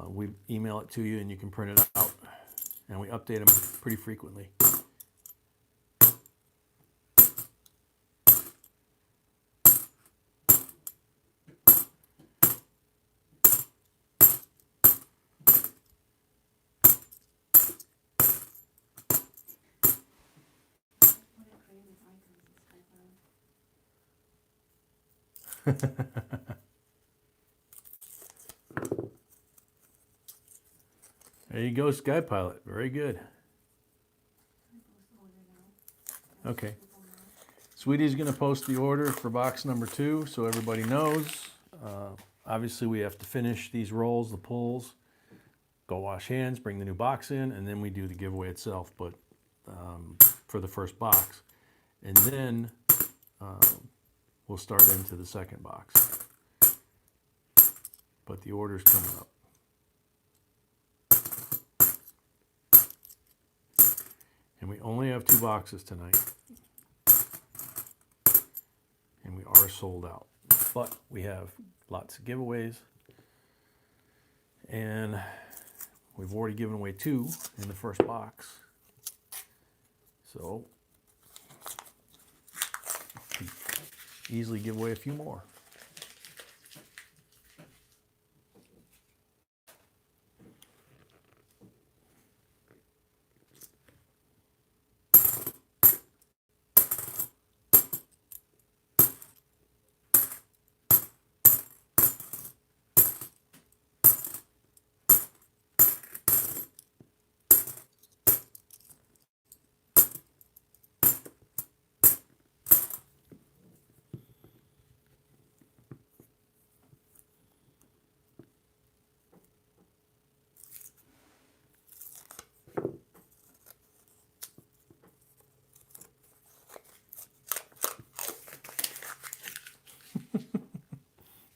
We email it to you, and you can print it out, and we update them pretty frequently. What a creative icons this guy found. There you go, Sky Pilot. Very good. Okay. Sweetie's going to post the order for box number 2 so everybody knows. Obviously, we have to finish these rolls, the pulls, go wash hands, bring the new box in, and then we do the giveaway itself, but for the first box. And then we'll start into the second box. But the order's coming up. And we only have 2 boxes tonight. And we are sold out. But we have lots of giveaways. And we've already given away 2 in the first box. So, we can easily give away a few more.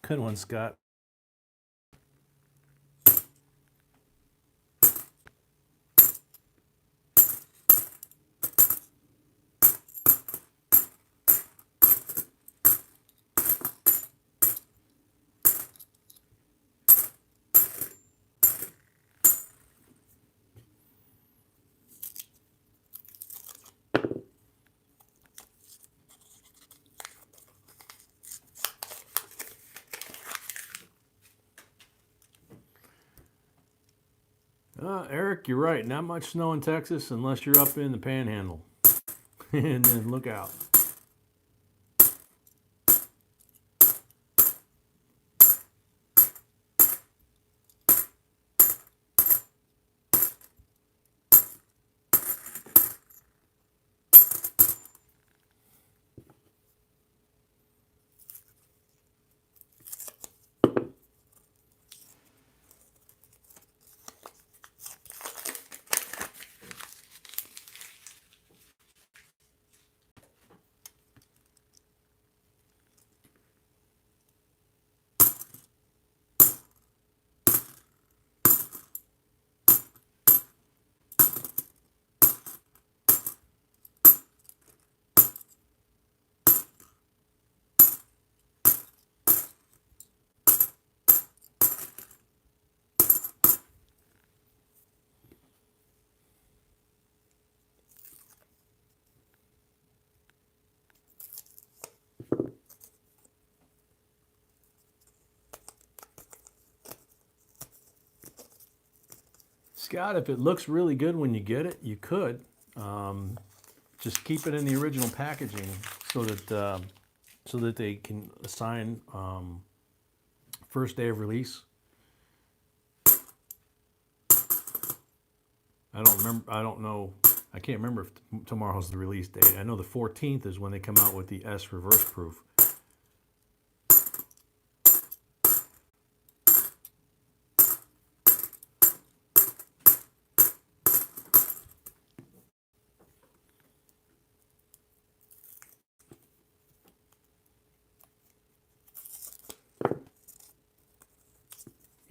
Good one, Scott. Eric, you're right. Not much snow in Texas unless you're up in the Panhandle. And then look out. Scott, if it looks really good when you get it, you could just keep it in the original packaging so that they can assign first day of release. I don't know. I can't remember if tomorrow's the release date. I know the 14th is when they come out with the S reverse proof.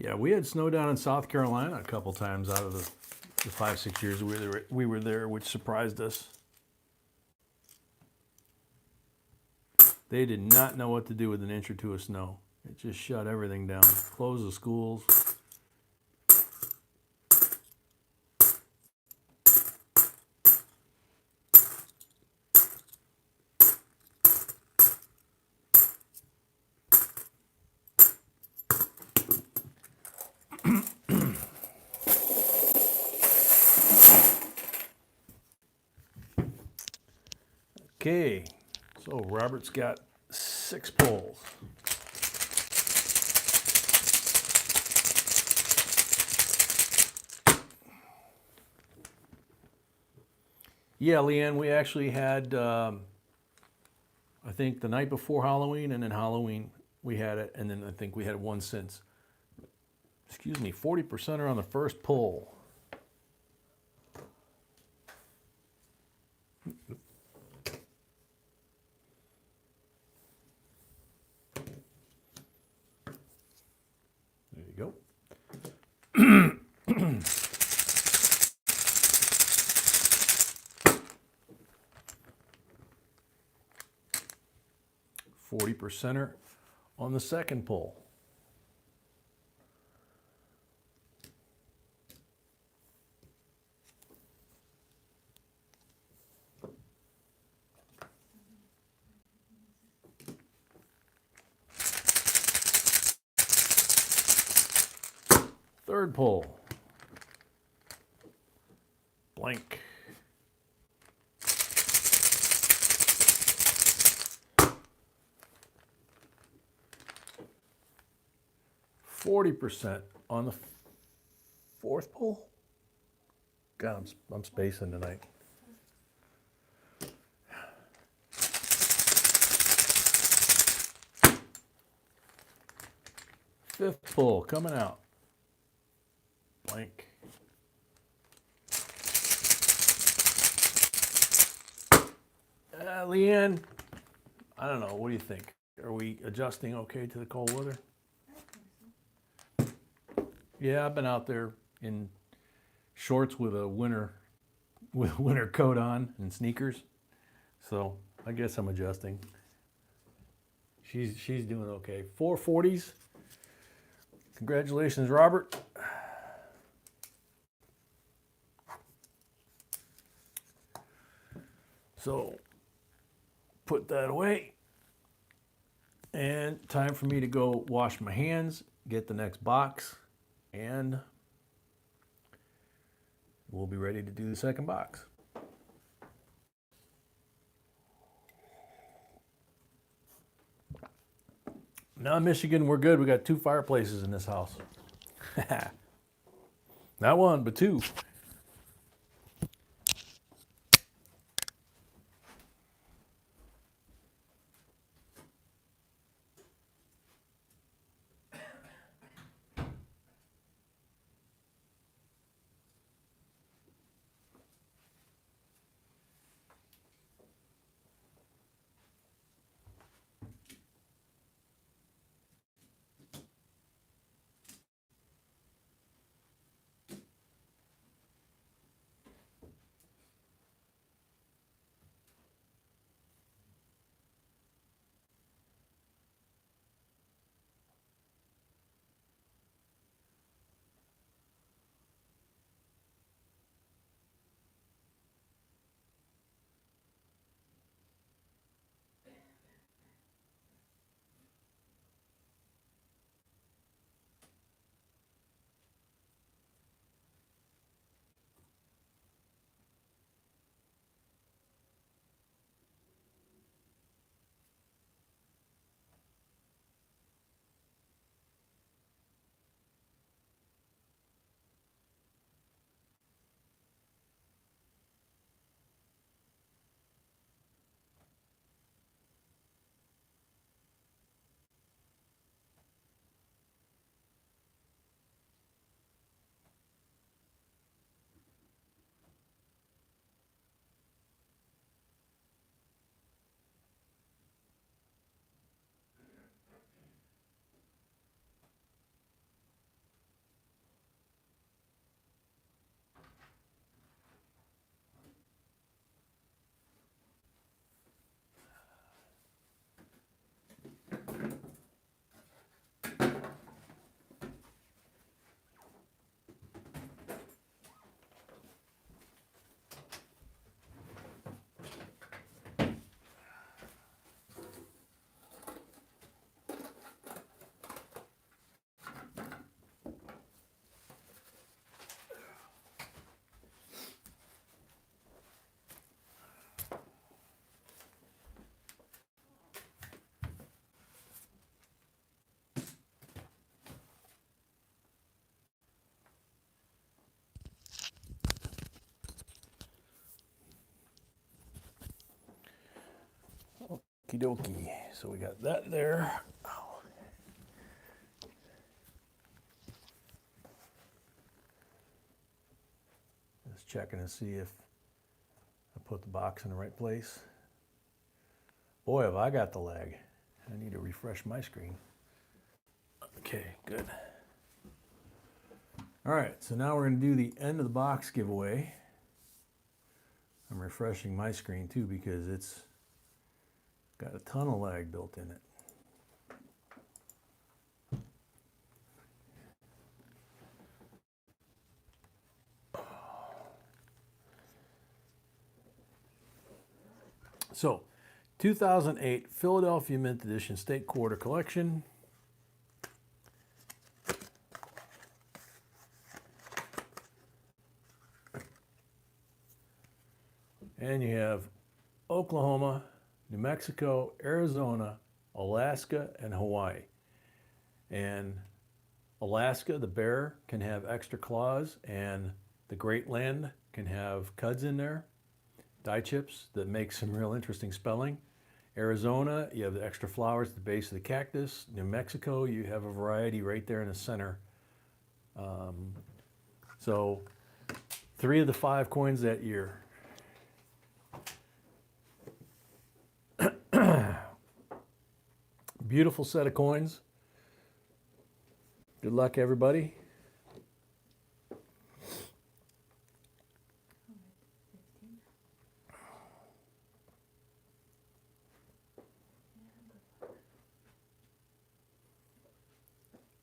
Yeah, we had snow down in South Carolina a couple times out of the 5-6 years we were there, which surprised us. They did not know what to do with an inch or two of snow. It just shut everything down. Closed the schools. Okay, so Robert's got 6 poles. Yeah, Leanne, we actually had, I think the night before Halloween and then Halloween we had it, and then I think we had one since. Excuse me, 40% are on the first pole. There you go. 40% on the second pole. Third pole. Blank. %40 on the fourth pole. God, I'm spacing tonight. Fifth pole coming out. Blank. Leanne, I don't know. What do you think? Are we adjusting okay to the cold weather? Yeah, I've been out there in shorts with a winter coat on and sneakers, so I guess I'm adjusting. She's doing okay. 440s. Congratulations, Robert. So put that away, and time for me to go wash my hands, get the next box, and we'll be ready to do the second box. Now in Michigan, we're good. We got 2 fireplaces in this house. Not 1, but 2. Okie dokie. So we got that there. Ow. Just checking to see if I put the box in the right place. Boy, have I got the lag. I need to refresh my screen. Okay, good. All right, so now we're going to do the end of the box giveaway. I'm refreshing my screen too because it's got a ton of lag built in it. So, 2008 Philadelphia Mint Edition State Quarter Collection. And you have Oklahoma, New Mexico, Arizona, Alaska, and Hawaii. And Alaska, the bear can have extra claws, and the Great Land can have cuds in there, die chips that make some real interesting spelling. Arizona, you have the extra flowers at the base of the cactus. New Mexico, you have a variety right there in the center. So 3 of the 5 coins that year. Beautiful set of coins. Good luck, everybody.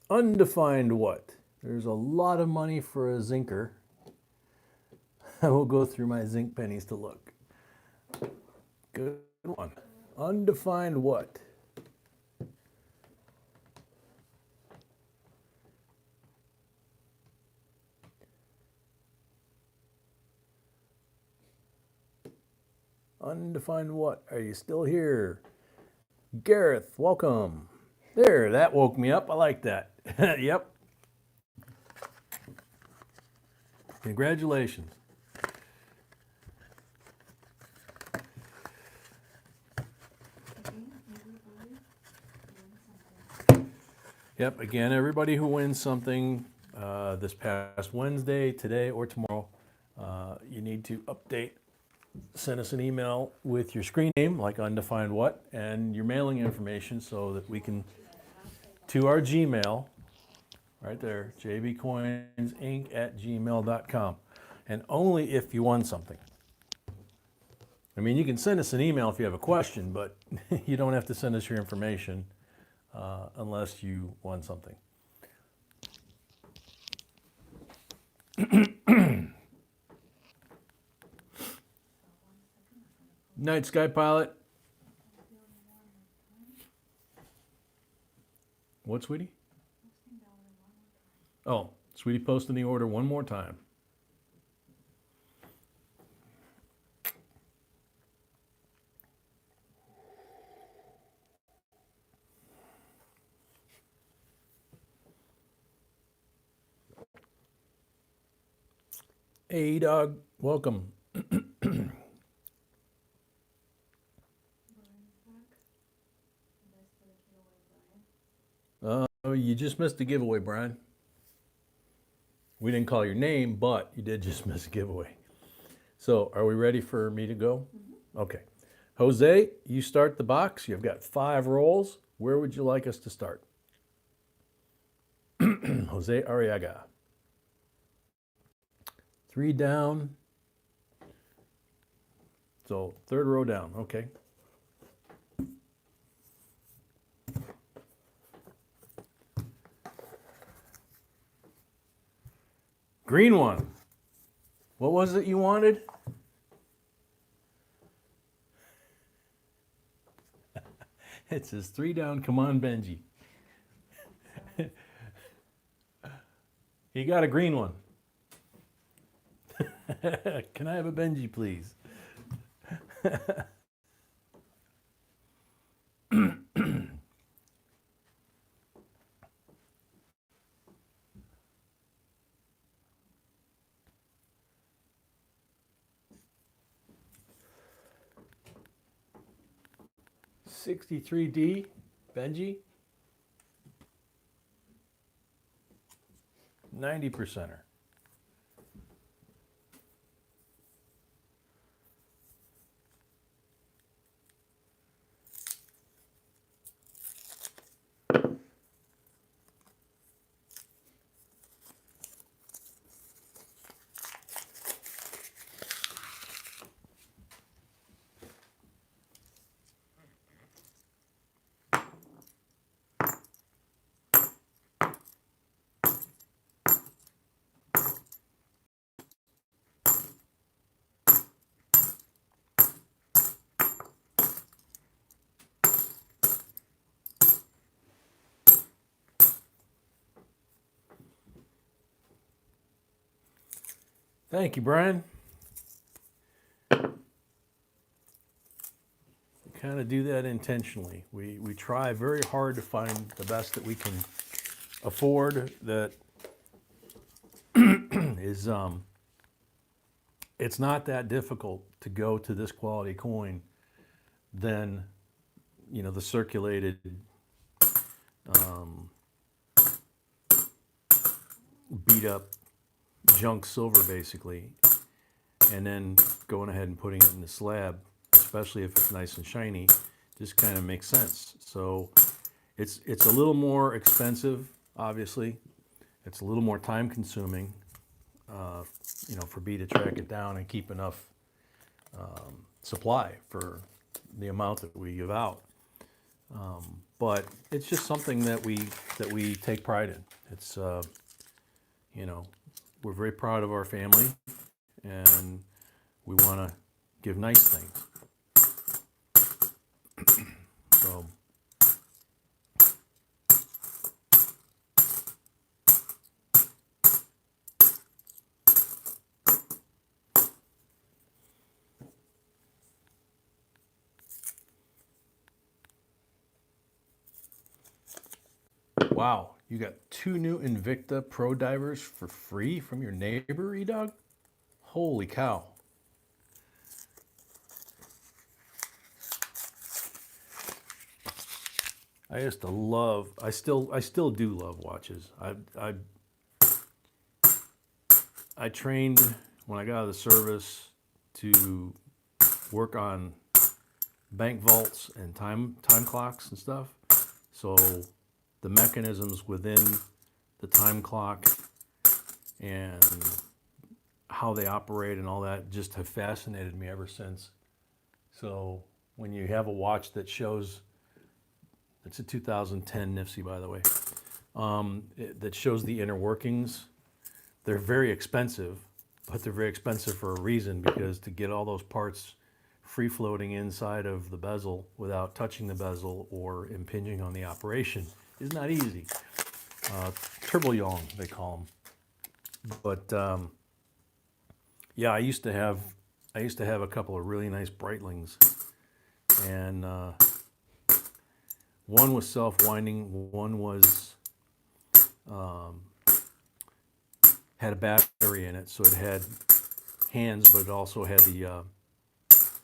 Undefined what? There's a lot of money for a zinker. I will go through my zinc pennies to look. Good one. Undefined what? Undefined what? Are you still here? Gareth, welcome. There, that woke me up. I like that. Yep. Congratulations. Yep, again, everybody who wins something this past Wednesday, today, or tomorrow, you need to update. Send us an email with your screen name, like undefined what, and your mailing information so that we can, to our Gmail, right there, jbcoinsinc@gmail.com. And only if you won something. I mean, you can send us an email if you have a question, but you don't have to send us your information unless you won something. Night Sky Pilot. What, sweetie? Oh, sweetie, posting the order one more time. Hey, dog, welcome. You just missed a giveaway, Brian. We didn't call your name, but you did just miss a giveaway. So, are we ready for me to go? Mm-hmm. Okay. Jose, you start the box. You've got 5 rolls. Where would you like us to start? Jose Arriaga. 3 down. So, 3rd row down. Okay. Green one. What was it you wanted? It says 3 down, come on, Benji. You got a green one. Can I have a Benji, please? 63D, Benji. 90%er. Thank you, Brian. Kind of do that intentionally. We try very hard to find the best that we can afford that is it's not that difficult to go to this quality coin than the circulated beat up junk silver basically, and then going ahead and putting it in the slab, especially if it's nice and shiny, just kind of makes sense. So it's a little more expensive, obviously. It's a little more time consuming, for B to track it down and keep enough supply for the amount that we give out. But it's just something that we take pride in. It's we're very proud of our family, and we want to give nice things. So wow, you got 2 new Invicta Pro Divers for free from your neighbor, E-Dog? Holy cow. I used to love, I still do love watches. I trained when I got out of the service to work on bank vaults and time clocks and stuff. So the mechanisms within the time clock and how they operate and all that just have fascinated me ever since. So when you have a watch that shows, it's a 2010 NIFSI, by the way, that shows the inner workings, they're very expensive, but they're very expensive for a reason, because to get all those parts free floating inside of the bezel without touching the bezel or impinging on the operation is not easy. Turbo-yong, they call them. But yeah, I used to have a couple of really nice Breitlings, and one was self-winding, one was had a battery in it, so it had hands, but it also had the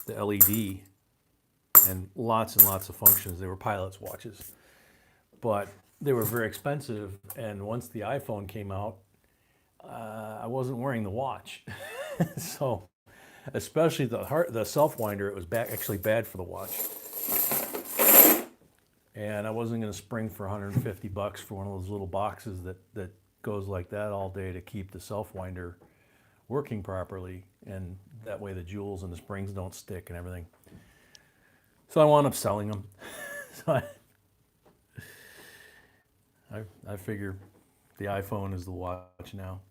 LED and lots of functions. They were pilot's watches, but they were very expensive. And once the iPhone came out, I wasn't wearing the watch, so especially the self-winder, it was actually bad for the watch. And I wasn't going to spring for $150 for one of those little boxes that goes like that all day to keep the self-winder working properly, and that way the jewels and the springs don't stick and everything. So I wound up selling them. So I figure the iPhone is the watch now.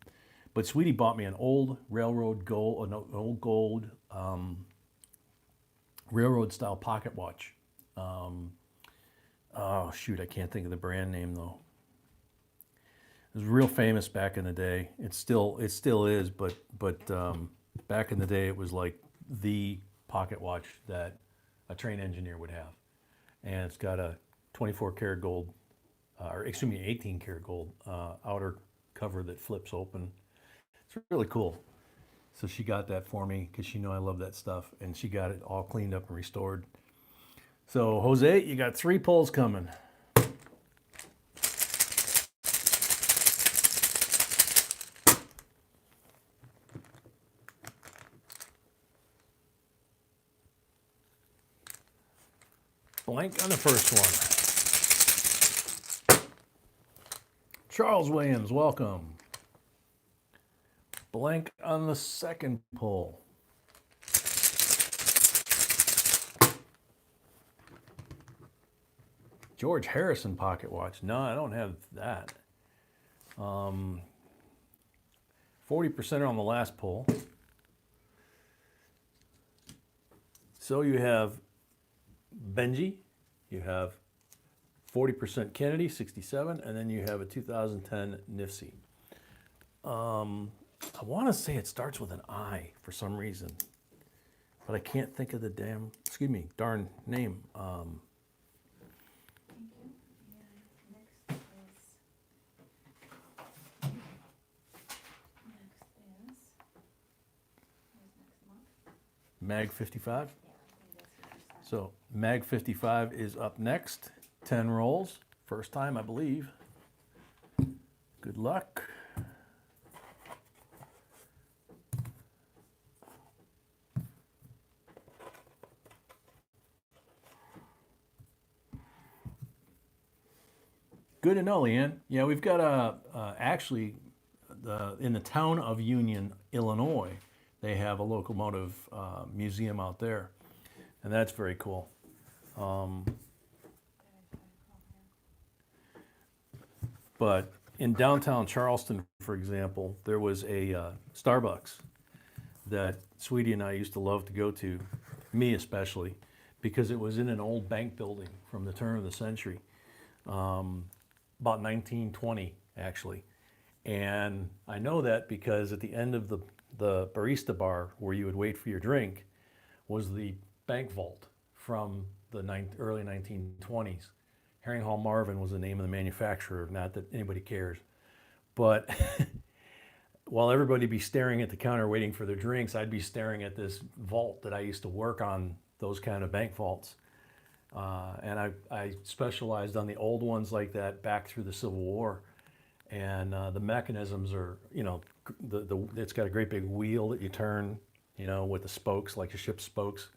But Sweetie bought me an old railroad gold, railroad style pocket watch. Oh shoot, I can't think of the brand name though. It was real famous back in the day. It still is, but back in the day it was like the pocket watch that a train engineer would have. And it's got a 24 karat gold, or excuse me, 18 karat gold outer cover that flips open. It's really cool. So she got that for me because she knew I love that stuff, and she got it all cleaned up and restored. So Jose, you got 3 pulls coming. Blank on the first one. Charles Williams, welcome. Blank on the second pull. George Harrison pocket watch. No, I don't have that. 40% on the last pull. So you have Benji, you have 40% Kennedy, 67, and then you have a 2010 Nifsy. I want to say it starts with an I for some reason, but I can't think of the darn name. Thank you. Yeah, where's next month? Mag 55. Yeah, I think that's what you said. So Mag 55 is up next. 10 rolls. First time, I believe. Good luck. Good to know, Leanne. Yeah, we've got actually in the town of Union, Illinois, they have a locomotive museum out there, and that's very cool. But in downtown Charleston, for example, there was a Starbucks that Sweetie and I used to love to go to, me especially, because it was in an old bank building from the turn of the century, about 1920 actually. And I know that because at the end of the barista bar where you would wait for your drink was the bank vault from the early 1920s. Herring Hall Marvin was the name of the manufacturer, not that anybody cares. But while everybody be staring at the counter waiting for their drinks, I'd be staring at this vault that I used to work on, those kind of bank vaults. And I specialized on the old ones like that back through the Civil War. And the mechanisms are, it's got a great big wheel that you turn, with the spokes, like a ship's spokes.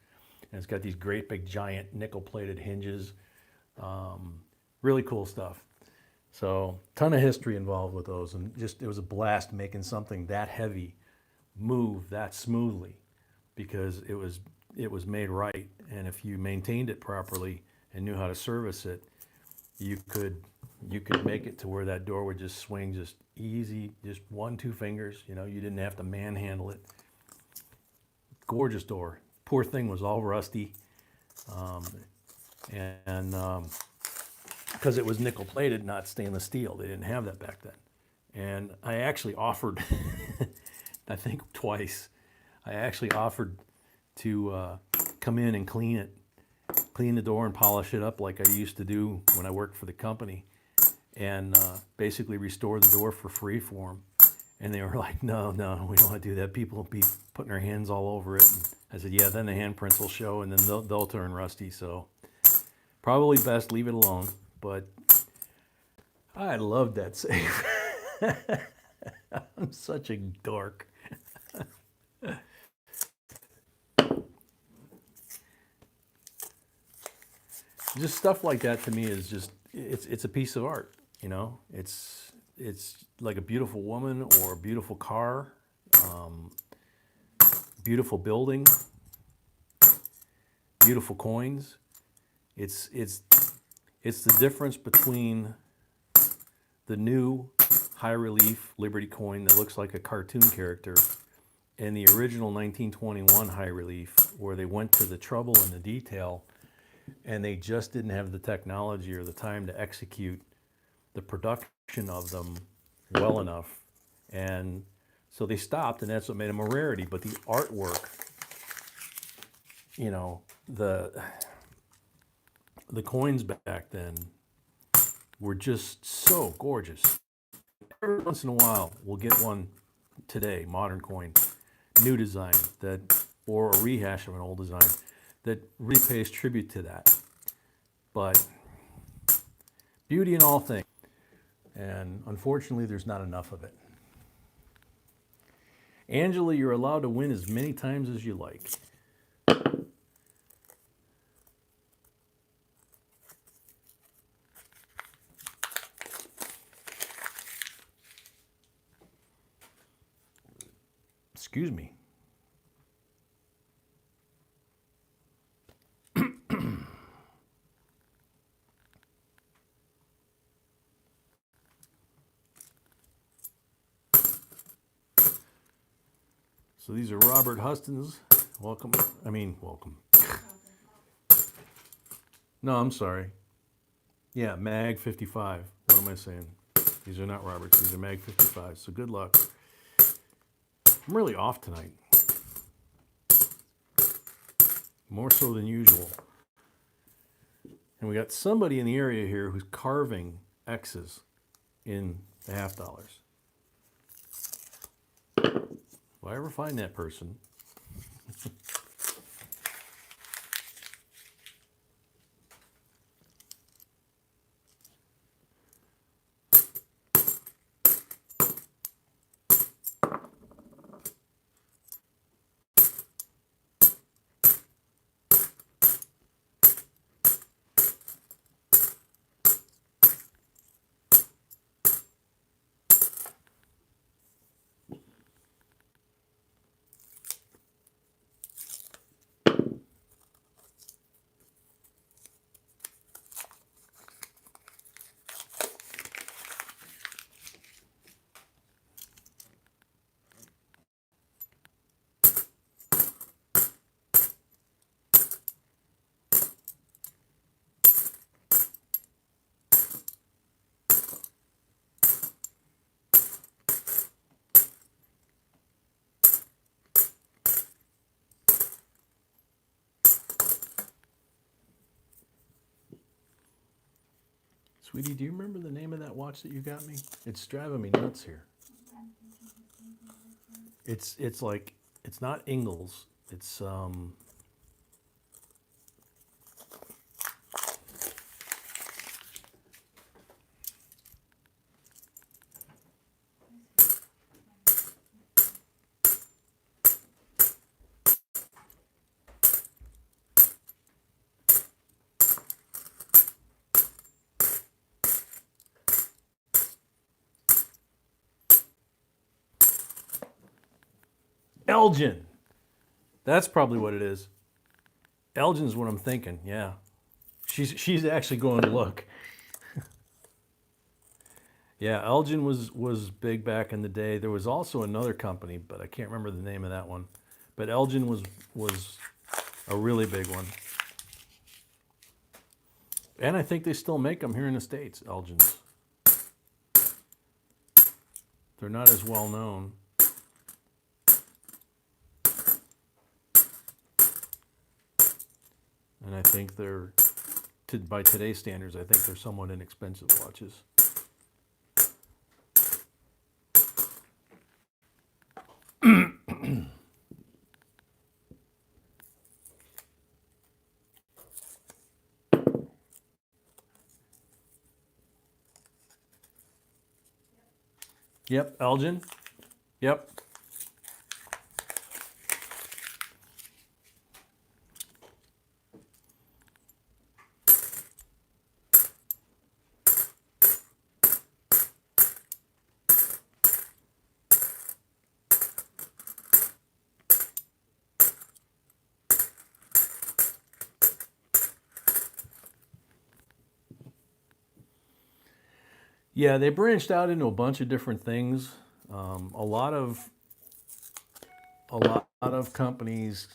And it's got these great big giant nickel-plated hinges. Really cool stuff. So, ton of history involved with those, and it was a blast making something that heavy move that smoothly, because it was made right, and if you maintained it properly and knew how to service it, you could make it to where that door would just swing just easy, just 1-2 fingers. You didn't have to manhandle it. Gorgeous door. Poor thing was all rusty, and because it was nickel plated, not stainless steel. They didn't have that back then. And I actually offered, I think twice, I actually offered to come in and clean the door and polish it up like I used to do when I worked for the company, and basically restore the door for free for them. And they were like, no, we don't want to do that. People will be putting their hands all over it. And I said, yeah, then the handprints will show, and then they'll turn rusty. So probably best leave it alone. But I loved that safe. I'm such a dork. Just stuff like that to me is just, it's a piece of art, It's like a beautiful woman or a beautiful car, beautiful building, beautiful coins. It's the difference between the new high relief Liberty coin that looks like a cartoon character and the original 1921 high relief, where they went to the trouble and the detail, and they just didn't have the technology or the time to execute the production of them well enough. And so they stopped, and that's what made them a rarity. But the artwork, the coins back then were just so gorgeous. Every once in a while, we'll get one today, modern coin, new design, or a rehash of an old design that really pays tribute to that. But beauty in all things. And unfortunately, there's not enough of it. Angela, you're allowed to win as many times as you like. Excuse me. So these are Robert Huston's. Welcome. Welcome. No, I'm sorry. Yeah, Mag 55. What am I saying? These are not Roberts. These are Mag 55. So good luck. I'm really off tonight. More so than usual. And we got somebody in the area here who's carving X's in the half dollars. If I ever find that person, sweetie, do you remember the name of that watch that you got me? It's driving me nuts here. It's like, it's not Ingalls. It's Elgin. That's probably what it is. Elgin's what I'm thinking. Yeah, she's actually going to look. Yeah, Elgin was big back in the day. There was also another company, but I can't remember the name of that one. But Elgin was a really big one. And I think they still make them here in the States, Elgins. They're not as well known. And I think they're, by today's standards, I think they're somewhat inexpensive watches. Yep, Elgin. Yep. Yeah, they branched out into a bunch of different things. A lot of companies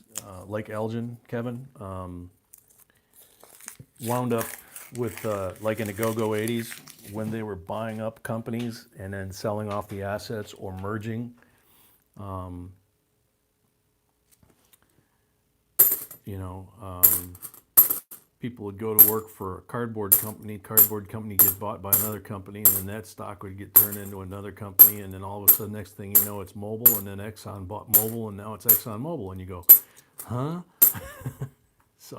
like Elgin, Kevin, wound up with like in the go-go 80s when they were buying up companies and then selling off the assets or merging. People would go to work for a cardboard company get bought by another company, and then that stock would get turned into another company, and then all of a sudden, next thing you know, it's Mobil, and then Exxon bought Mobil, and now it's Exxon Mobil, and you go, huh? So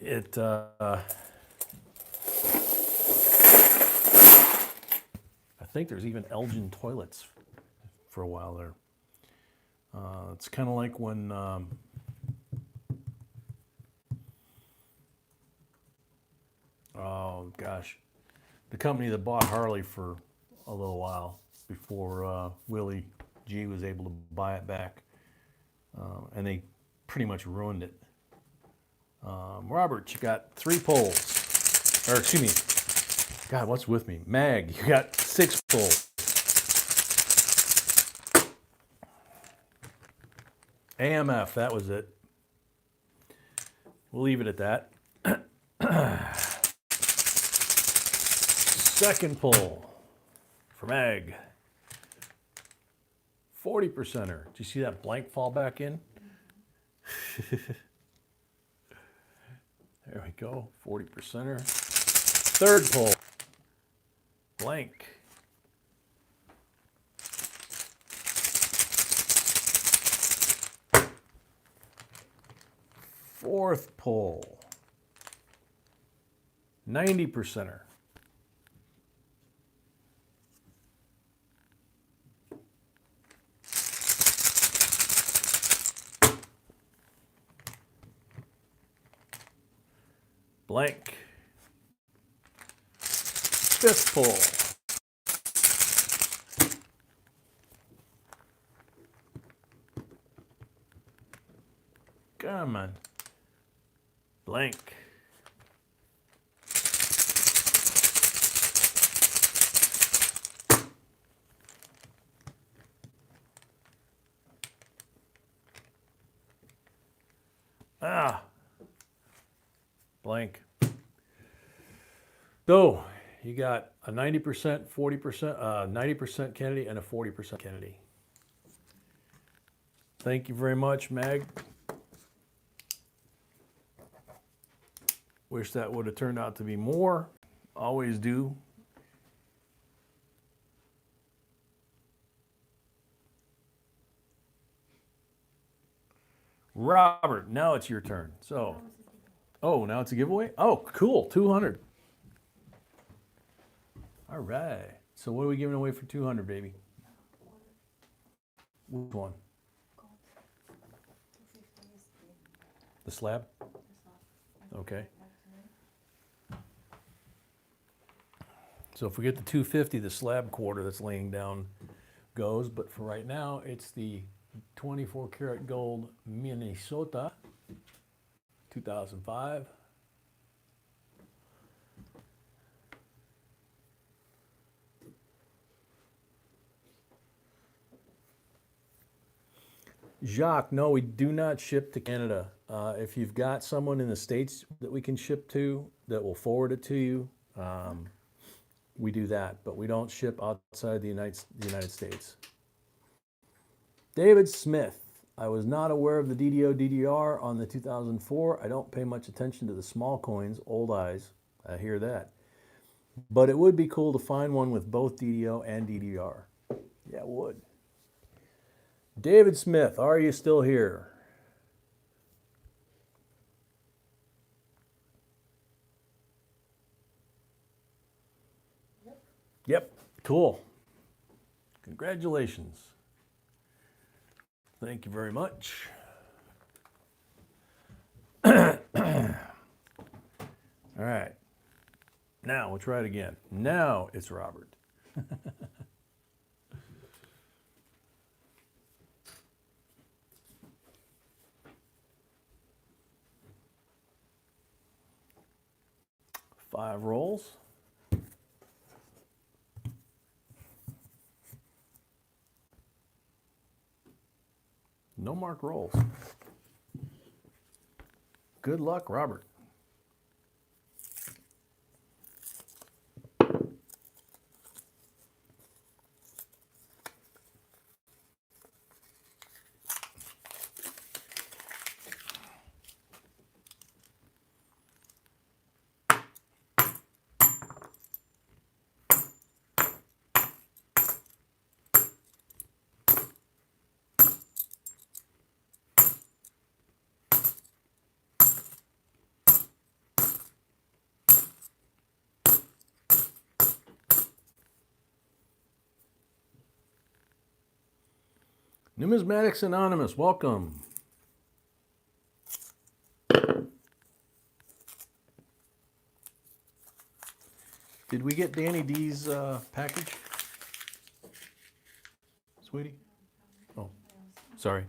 I think there's even Elgin toilets for a while there. It's kind of like when oh gosh, the company that bought Harley for a little while before Willie G was able to buy it back, and they pretty much ruined it. Robert, you got 3 poles, or excuse me, God, what's with me? Mag, you got 6 poles. AMF, that was it. We'll leave it at that. Second pull for Mag. 40%er. Did you see that blank fall back in? There we go. 40%er. Third pull. Blank. Fourth pull. 90%er. Blank. Fifth pull. Come on. Blank. Ah. Blank. So you got a 90%, 40%, 90% Kennedy, and a 40% Kennedy. Thank you very much, Mag. Wish that would have turned out to be more. Always do. Robert, now it's your turn. So, oh, now it's a giveaway? Oh, cool, 200. All right. So what are we giving away for 200, baby? Which one? The slab? Okay. So if we get the 250, the slab quarter that's laying down goes. But for right now, it's the 24 karat gold Minnesota 2005. Jacques, no, we do not ship to Canada. If you've got someone in the States that we can ship to that will forward it to you, we do that, but we don't ship outside the United States. David Smith, I was not aware of the DDO DDR on the 2004. I don't pay much attention to the small coins, old eyes. I hear that. But it would be cool to find one with both DDO and DDR. Yeah, it would. David Smith, are you still here? Yep, cool. Congratulations. Thank you very much. All right. Now we'll try it again. Now it's Robert. Five rolls. No mark rolls. Good luck, Robert. Numismatics Anonymous, welcome. Did we get Danny D's package? Sweetie? Oh, sorry.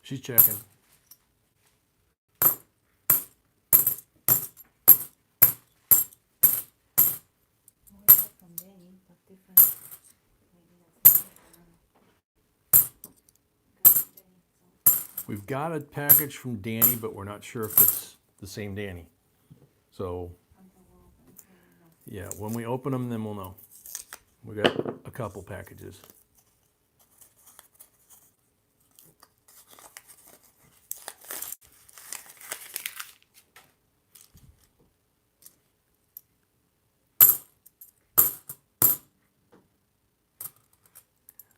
She's checking. We've got a package from Danny, but we're not sure if it's the same Danny. So, yeah, when we open them, then we'll know. We got a couple packages.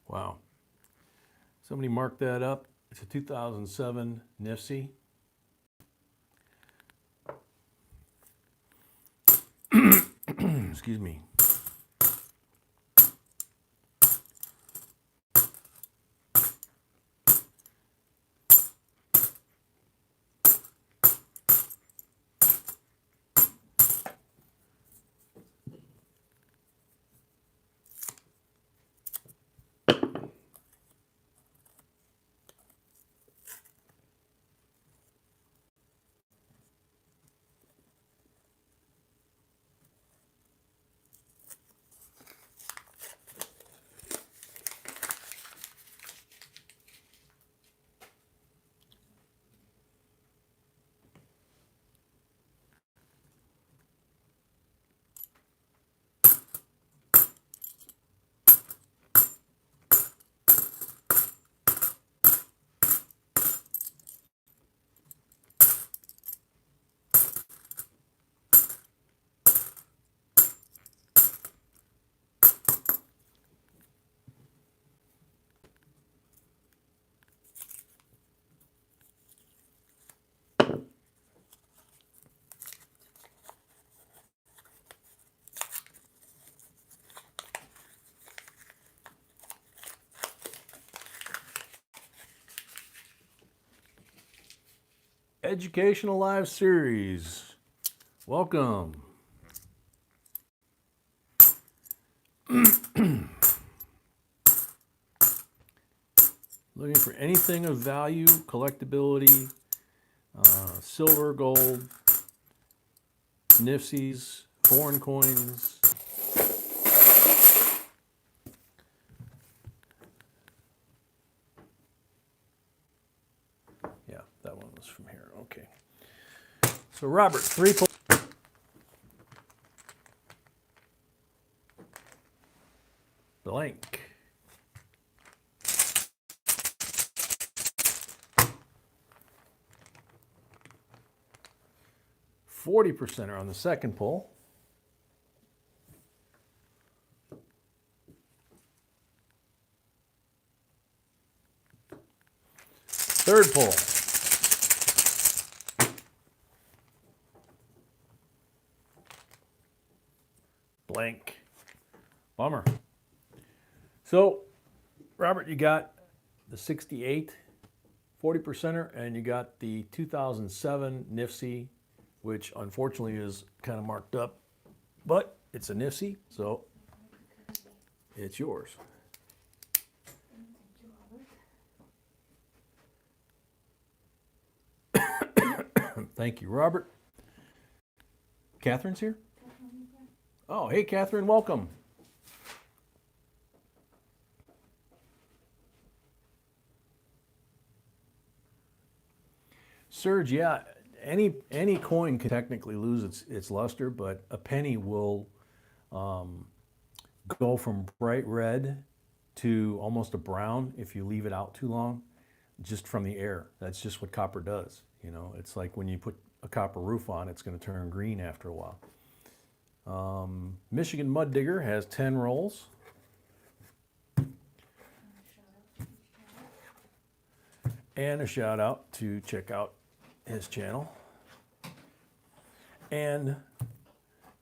Wow. Somebody marked that up. It's a 2007 NIFC. Excuse me. Educational Live Series. Welcome. Looking for anything of value, collectability, silver, gold, NIFCs, foreign coins. Yeah, that one was from here. Okay. So Robert, 3 pull. Blank. %40 on the second pull. Third pull. Blank. Bummer. So, Robert, you got the 68 40%er, and you got the 2007 NIFC, which unfortunately is kind of marked up, but it's a NIFC, so it's yours. Thank you, Robert. Catherine's here? Oh, hey, Catherine, welcome. Serge, yeah, any coin can technically lose its luster, but a penny will go from bright red to almost a brown if you leave it out too long, just from the air. That's just what copper does. You know, it's like when you put a copper roof on, it's going to turn green after a while. Michigan Mud Digger has 10 rolls. And a shout out to check out his channel. And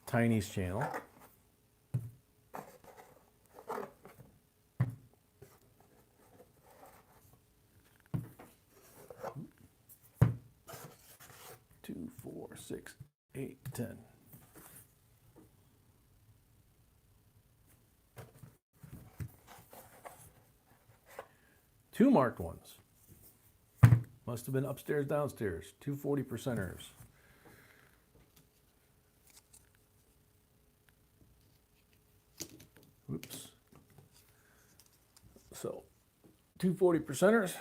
Tiny's channel. 6, 8, 10. Two marked ones. Must have been upstairs, downstairs. 2 40%ers. Oops. So, 2 40%ers.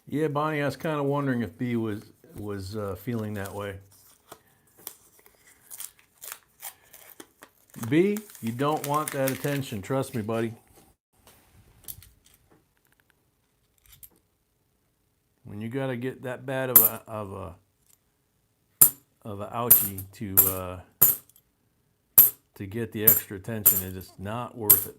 Yeah, Bonnie, I was kind of wondering if B was feeling that way. B, you don't want that attention. Trust me, buddy. When you got to get that bad of a ouchie to get the extra attention, it is not worth it.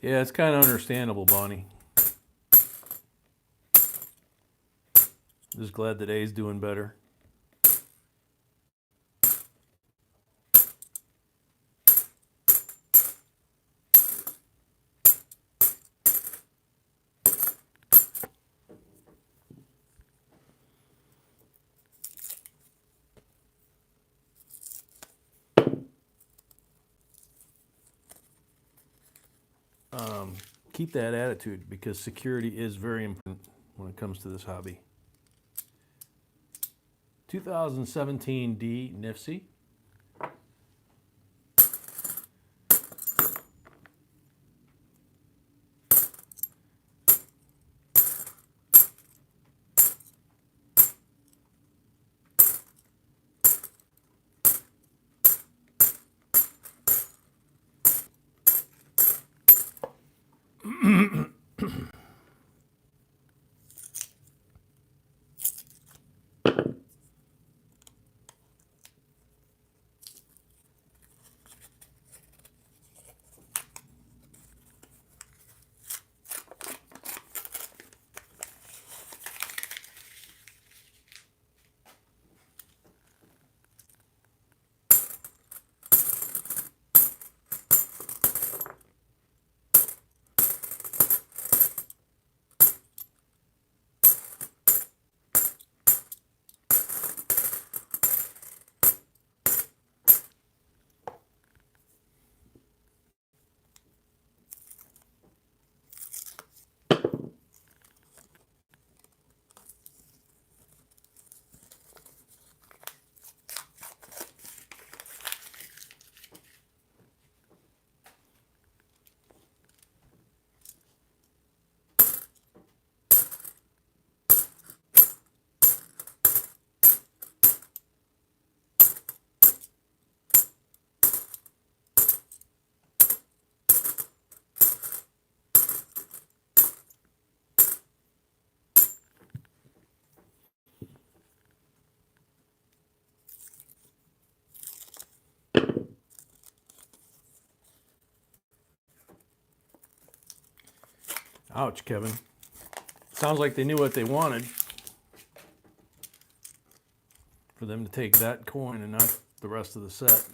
Yeah, it's kind of understandable, Bonnie. Just glad that A's doing better. Keep that attitude because security is very important when it comes to this hobby. 2017 D Nifsy. Ouch, Kevin. Sounds like they knew what they wanted. For them to take that coin and not the rest of the set.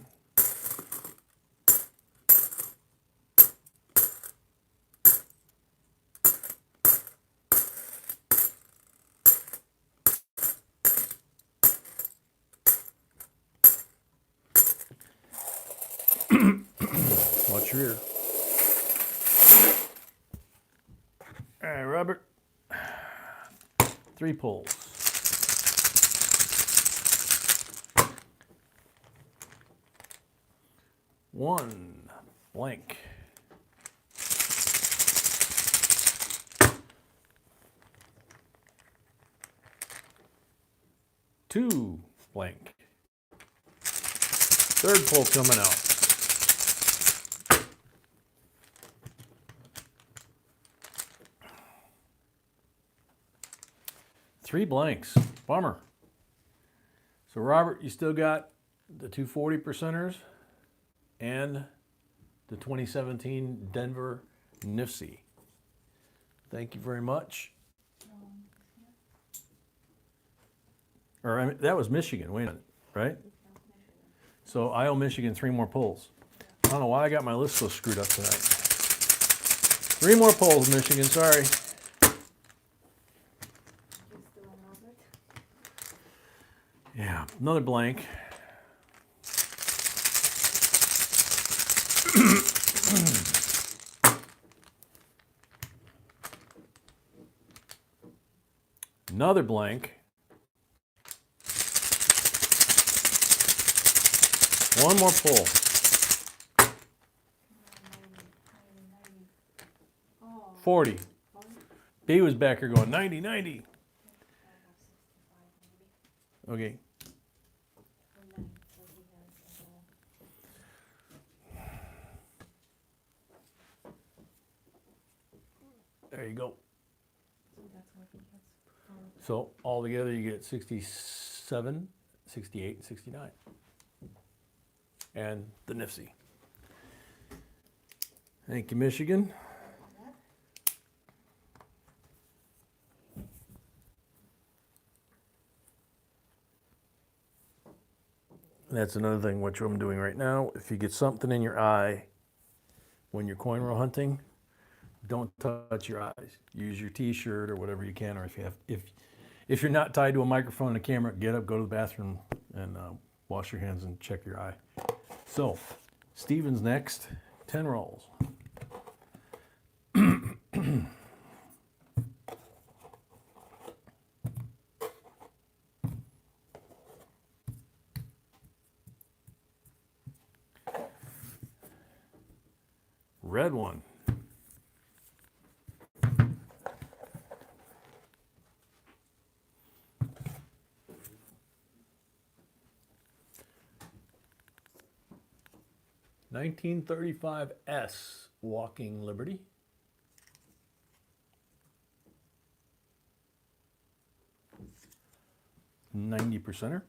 Watch your ear. All right, Robert. 3 pulls. One blank. Two blank. Third pull coming out. Three blanks. Bummer. So Robert, you still got the 240 percenters and the 2017 Denver NIFC. Thank you very much. Or I mean, that was Michigan, wait a minute, right? So I owe Michigan 3 more pulls. I don't know why I got my list so screwed up tonight. 3 more pulls, Michigan, sorry. Yeah, another blank. Another blank. One more pull. Oh, 40. B was back here going 90, 90. Okay. There you go. So altogether you get 67, 68, 69. And the NIFC. Thank you, Michigan. That's another thing, what I'm doing right now. If you get something in your eye when you're coin roll hunting, don't touch your eyes. Use your t-shirt or whatever you can, or if you're not tied to a microphone and a camera, get up, go to the bathroom, and wash your hands and check your eye. So, Steven's next, 10 rolls. Red one. S Walking Liberty. 90%er.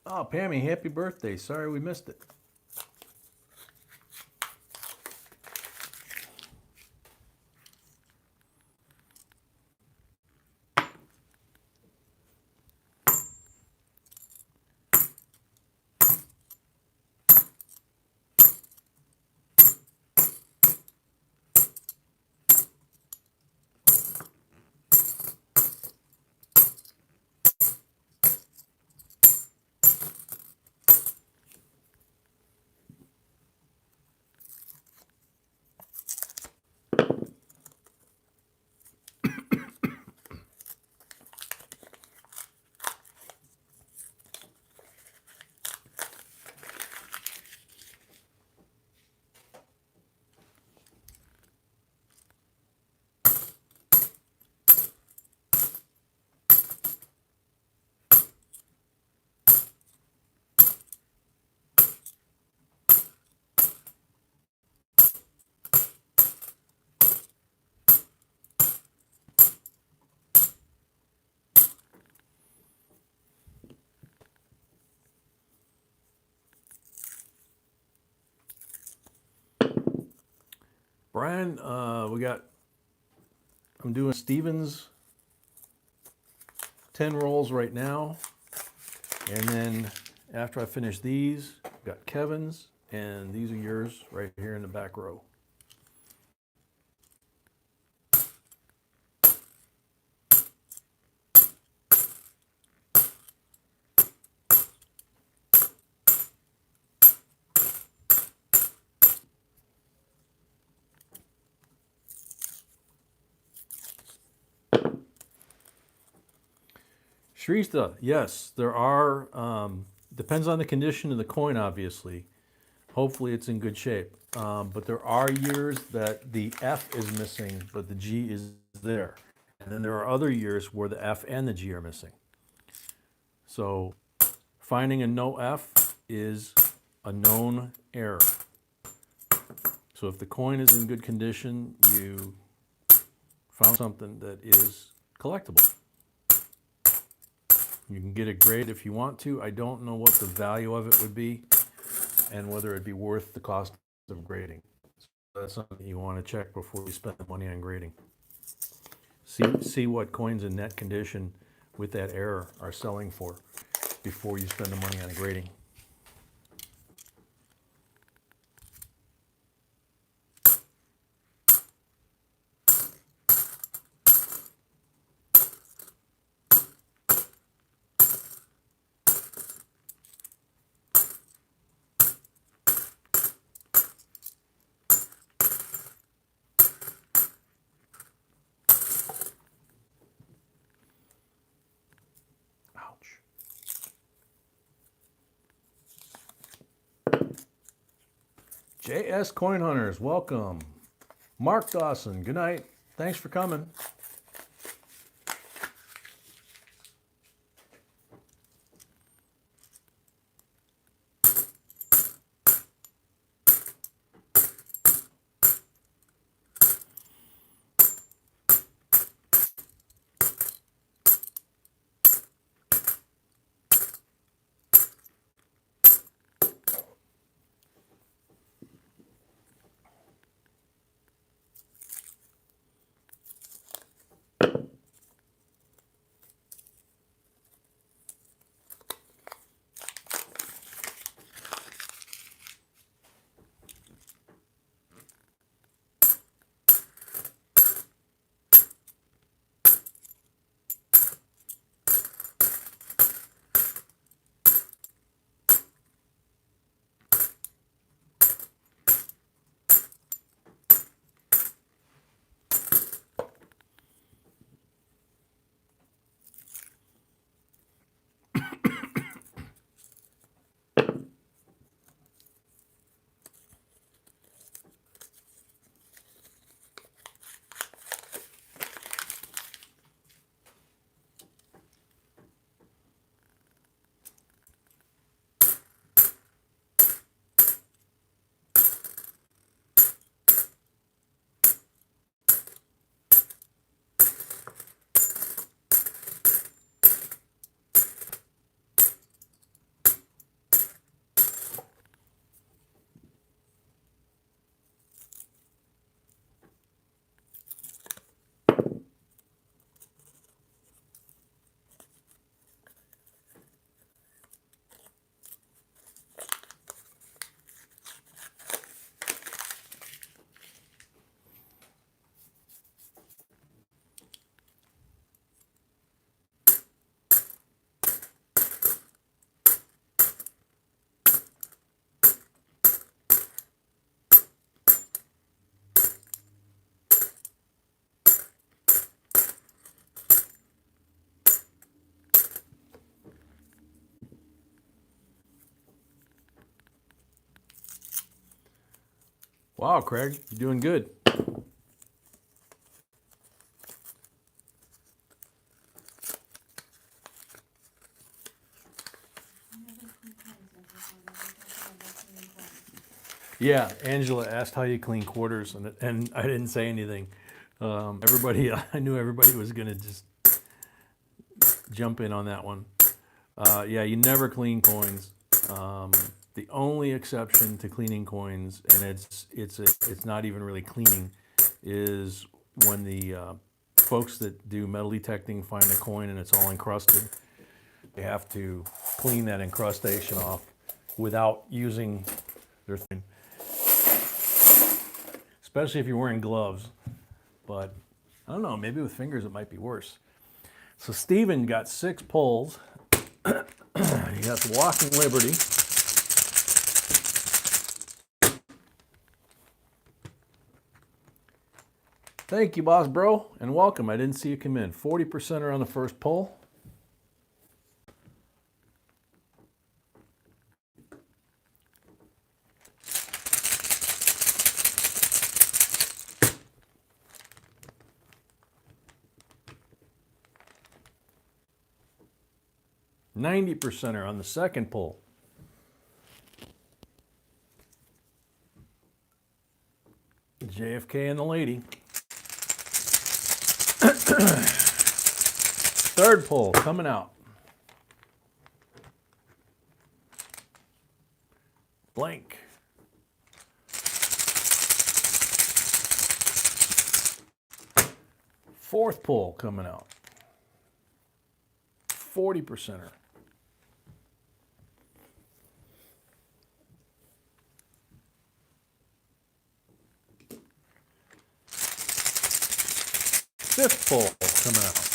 Oh, Pammy, happy birthday. Sorry we missed it. Brian, I'm doing Stevens 10 rolls right now. And then after I finish these, I've got Kevin's, and these are yours right here in the back row. Shrista, yes, there are, depends on the condition of the coin, obviously. Hopefully it's in good shape. But there are years that the F is missing, but the G is there. And then there are other years where the F and the G are missing. So finding a no F is a known error. So if the coin is in good condition, you found something that is collectible. You can get a grade if you want to. I don't know what the value of it would be and whether it'd be worth the cost of grading. So that's something you want to check before you spend the money on grading. See what coins in net condition with that error are selling for before you spend the money on grading. Ouch. JS Coin Hunters, welcome. Mark Dawson, good night. Thanks for coming. Wow, Craig, you're doing good. Yeah, Angela asked how you clean quarters, and I didn't say anything. Everybody, I knew everybody was gonna just jump in on that one. Yeah, you never clean coins. The only exception to cleaning coins, and it's not even really cleaning, is when the folks that do metal detecting find a coin and it's all encrusted. They have to clean that incrustation off without using their thing. Especially if you're wearing gloves. But I don't know, maybe with fingers it might be worse. So Steven got 6 pulls. He got the Walking Liberty. Thank you, boss bro, and welcome. I didn't see you come in. 40% are on the first pull. %90 are on the second pull. JFK and the lady. Third pull coming out. Blank. Fourth pull coming out. 40%er. Fifth pull coming out.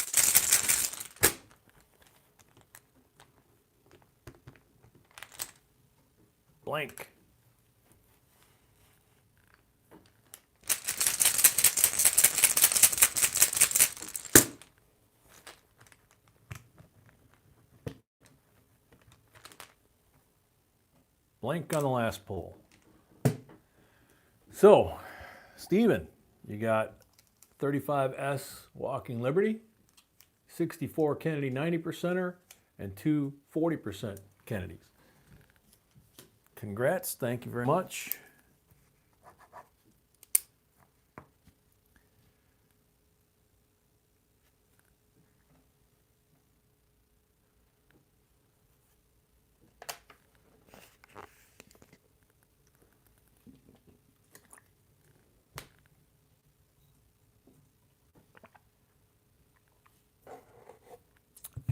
Blank. Blank on the last pull. So, Steven, you got 35S Walking Liberty, 64 Kennedy 90%er, and 2 40% Kennedys. Congrats, thank you very much.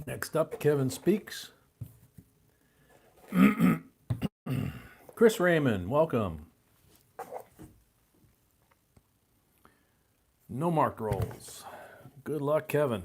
Next up, Kevin Speaks. Chris Raymond, welcome. No marked rolls. Good luck, Kevin.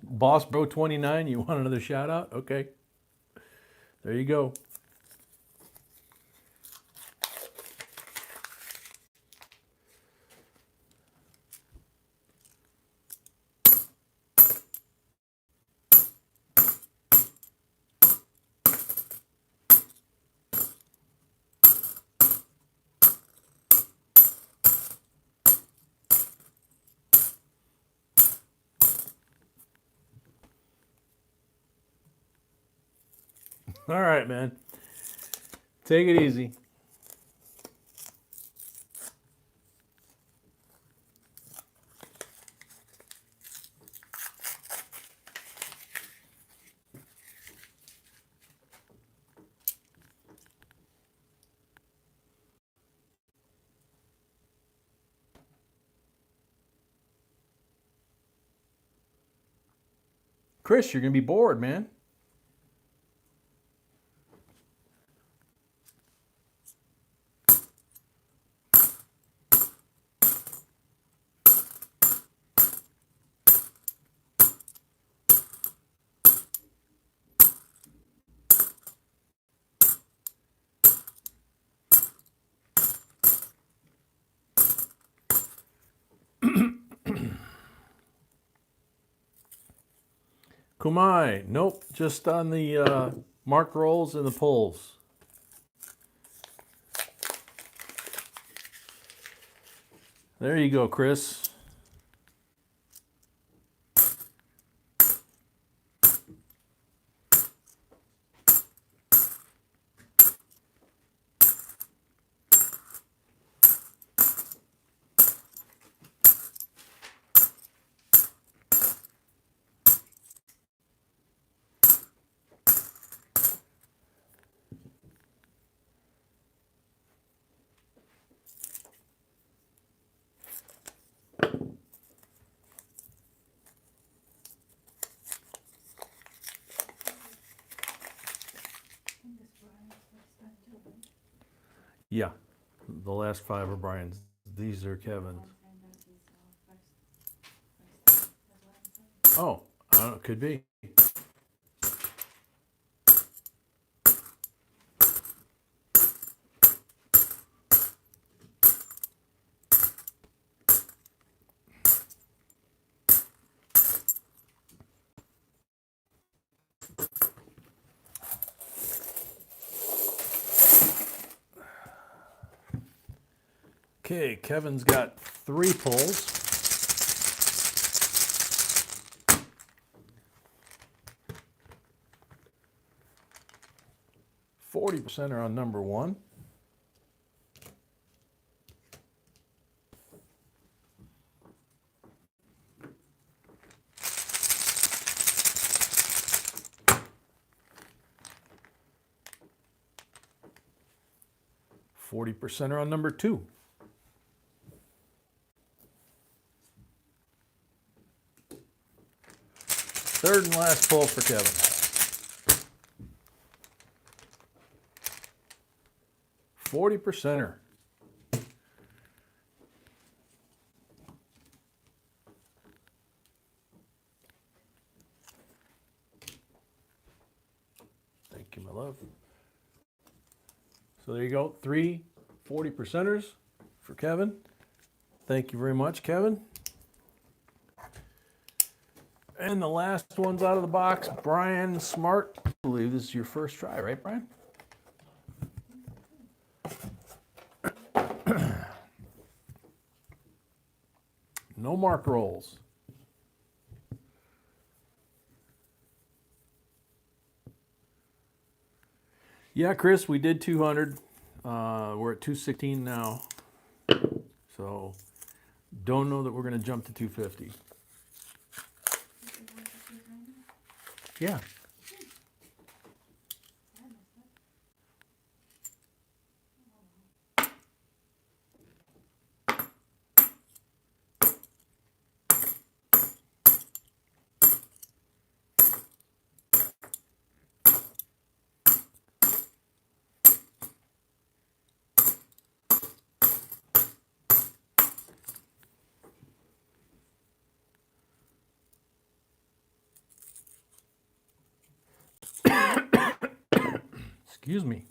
Boss Bro 29, you want another shout out? Okay. There you go. All right, man. Take it easy. Chris, you're going to be bored, man. Kumai, nope, just on the mark rolls and the pulls. There you go, Chris. Yeah, the last 5 are Brian's. These are Kevin's. Oh, I don't know, could be. Okay, Kevin's got 3 pulls. %40 are on number 1. %40 are on number 2. Third and last pull for Kevin. 40%er. Thank you, my love. So there you go, 3 40%ers for Kevin. Thank you very much, Kevin. And the last one's out of the box, Brian Smart. I believe this is your first try, right, Brian? No mark rolls. Yeah, Chris, we did 200. We're at 216 now. So don't know that we're going to jump to 250. Yeah. Excuse me.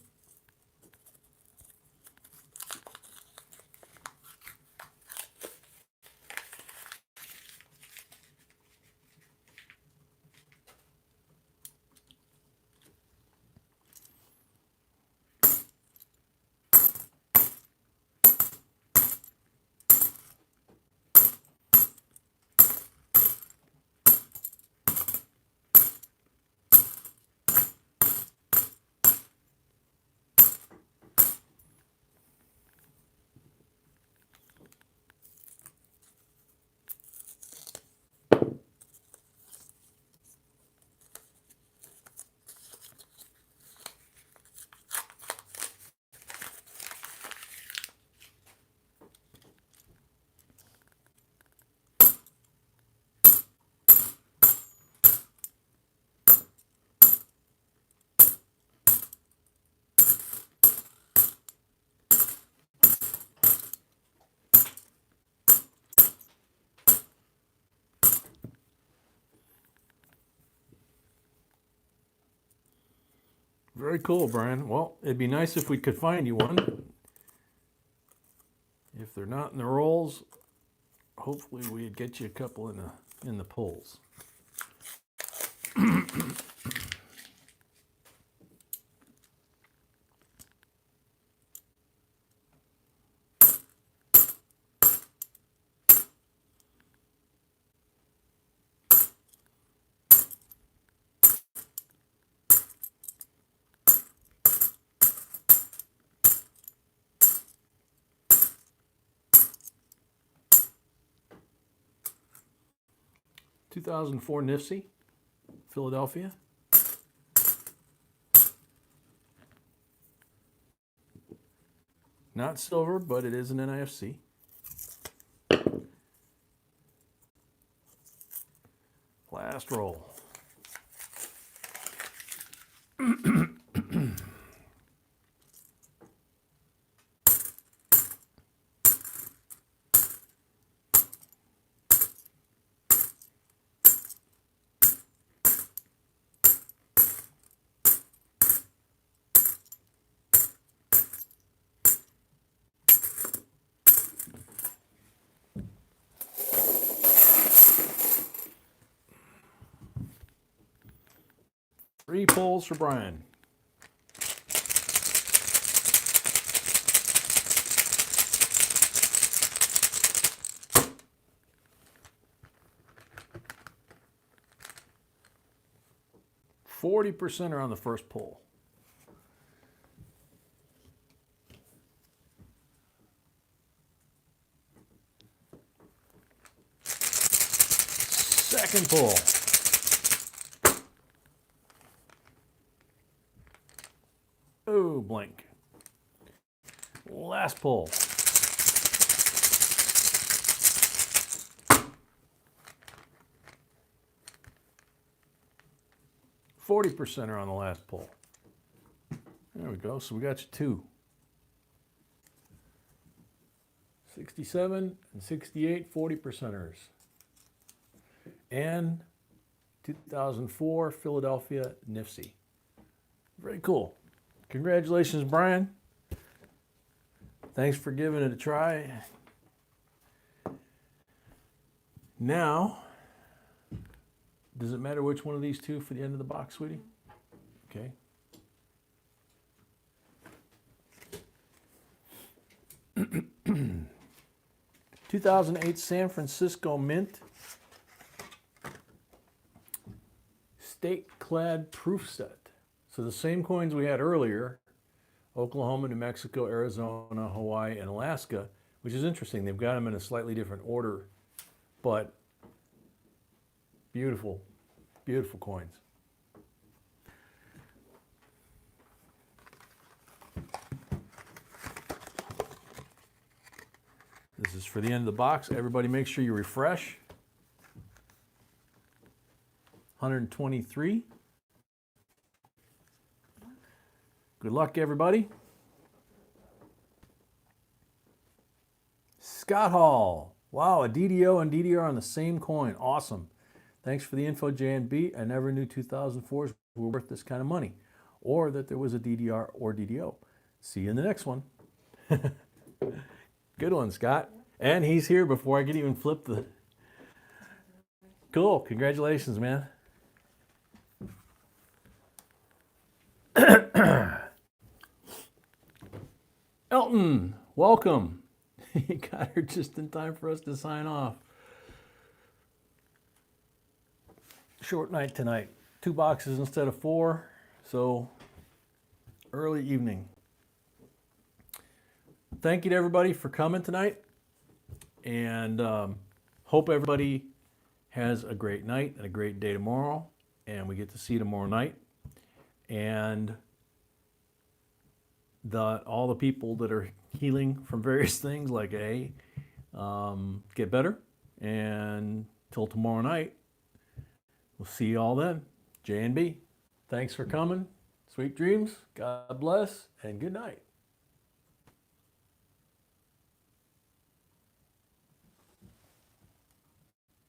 Very cool, Brian. Well, it'd be nice if we could find you one. If they're not in the rolls, hopefully we'd get you a couple in the pulls. 2004 NIFC, Philadelphia. Not silver, but it is an NIFC. Last roll. Three pulls for Brian. %40 are on the first pull. Second pull. Oh, blank. Last pull. %40 are on the last pull. There we go. So we got you two. 67 and 68 40%ers. And 2004 Philadelphia NIFC. Very cool. Congratulations, Brian. Thanks for giving it a try. Now, does it matter which one of these two for the end of the box, sweetie? Okay. (2008) San Francisco Mint State Clad Proof Set. So the same coins we had earlier, Oklahoma, New Mexico, Arizona, Hawaii, and Alaska, which is interesting. They've got them in a slightly different order, but beautiful, beautiful coins. This is for the end of the box. Everybody make sure you refresh. 123. Good luck, everybody. Scott Hall. Wow, a DDO and DDR on the same coin. Awesome. Thanks for the info, JNB. I never knew 2004s were worth this kind of money, or that there was a DDR or DDO. See you in the next one. Good one, Scott. And he's here before I can even flip the... Cool. Congratulations, man. Elton, welcome. You got her just in time for us to sign off. Short night tonight. 2 boxes instead of 4, so early evening. Thank you to everybody for coming tonight, and hope everybody has a great night and a great day tomorrow, and we get to see you tomorrow night. And all the people that are healing from various things like A, get better. And till tomorrow night, we'll see you all then. J and B, thanks for coming. Sweet dreams, God bless, and good night.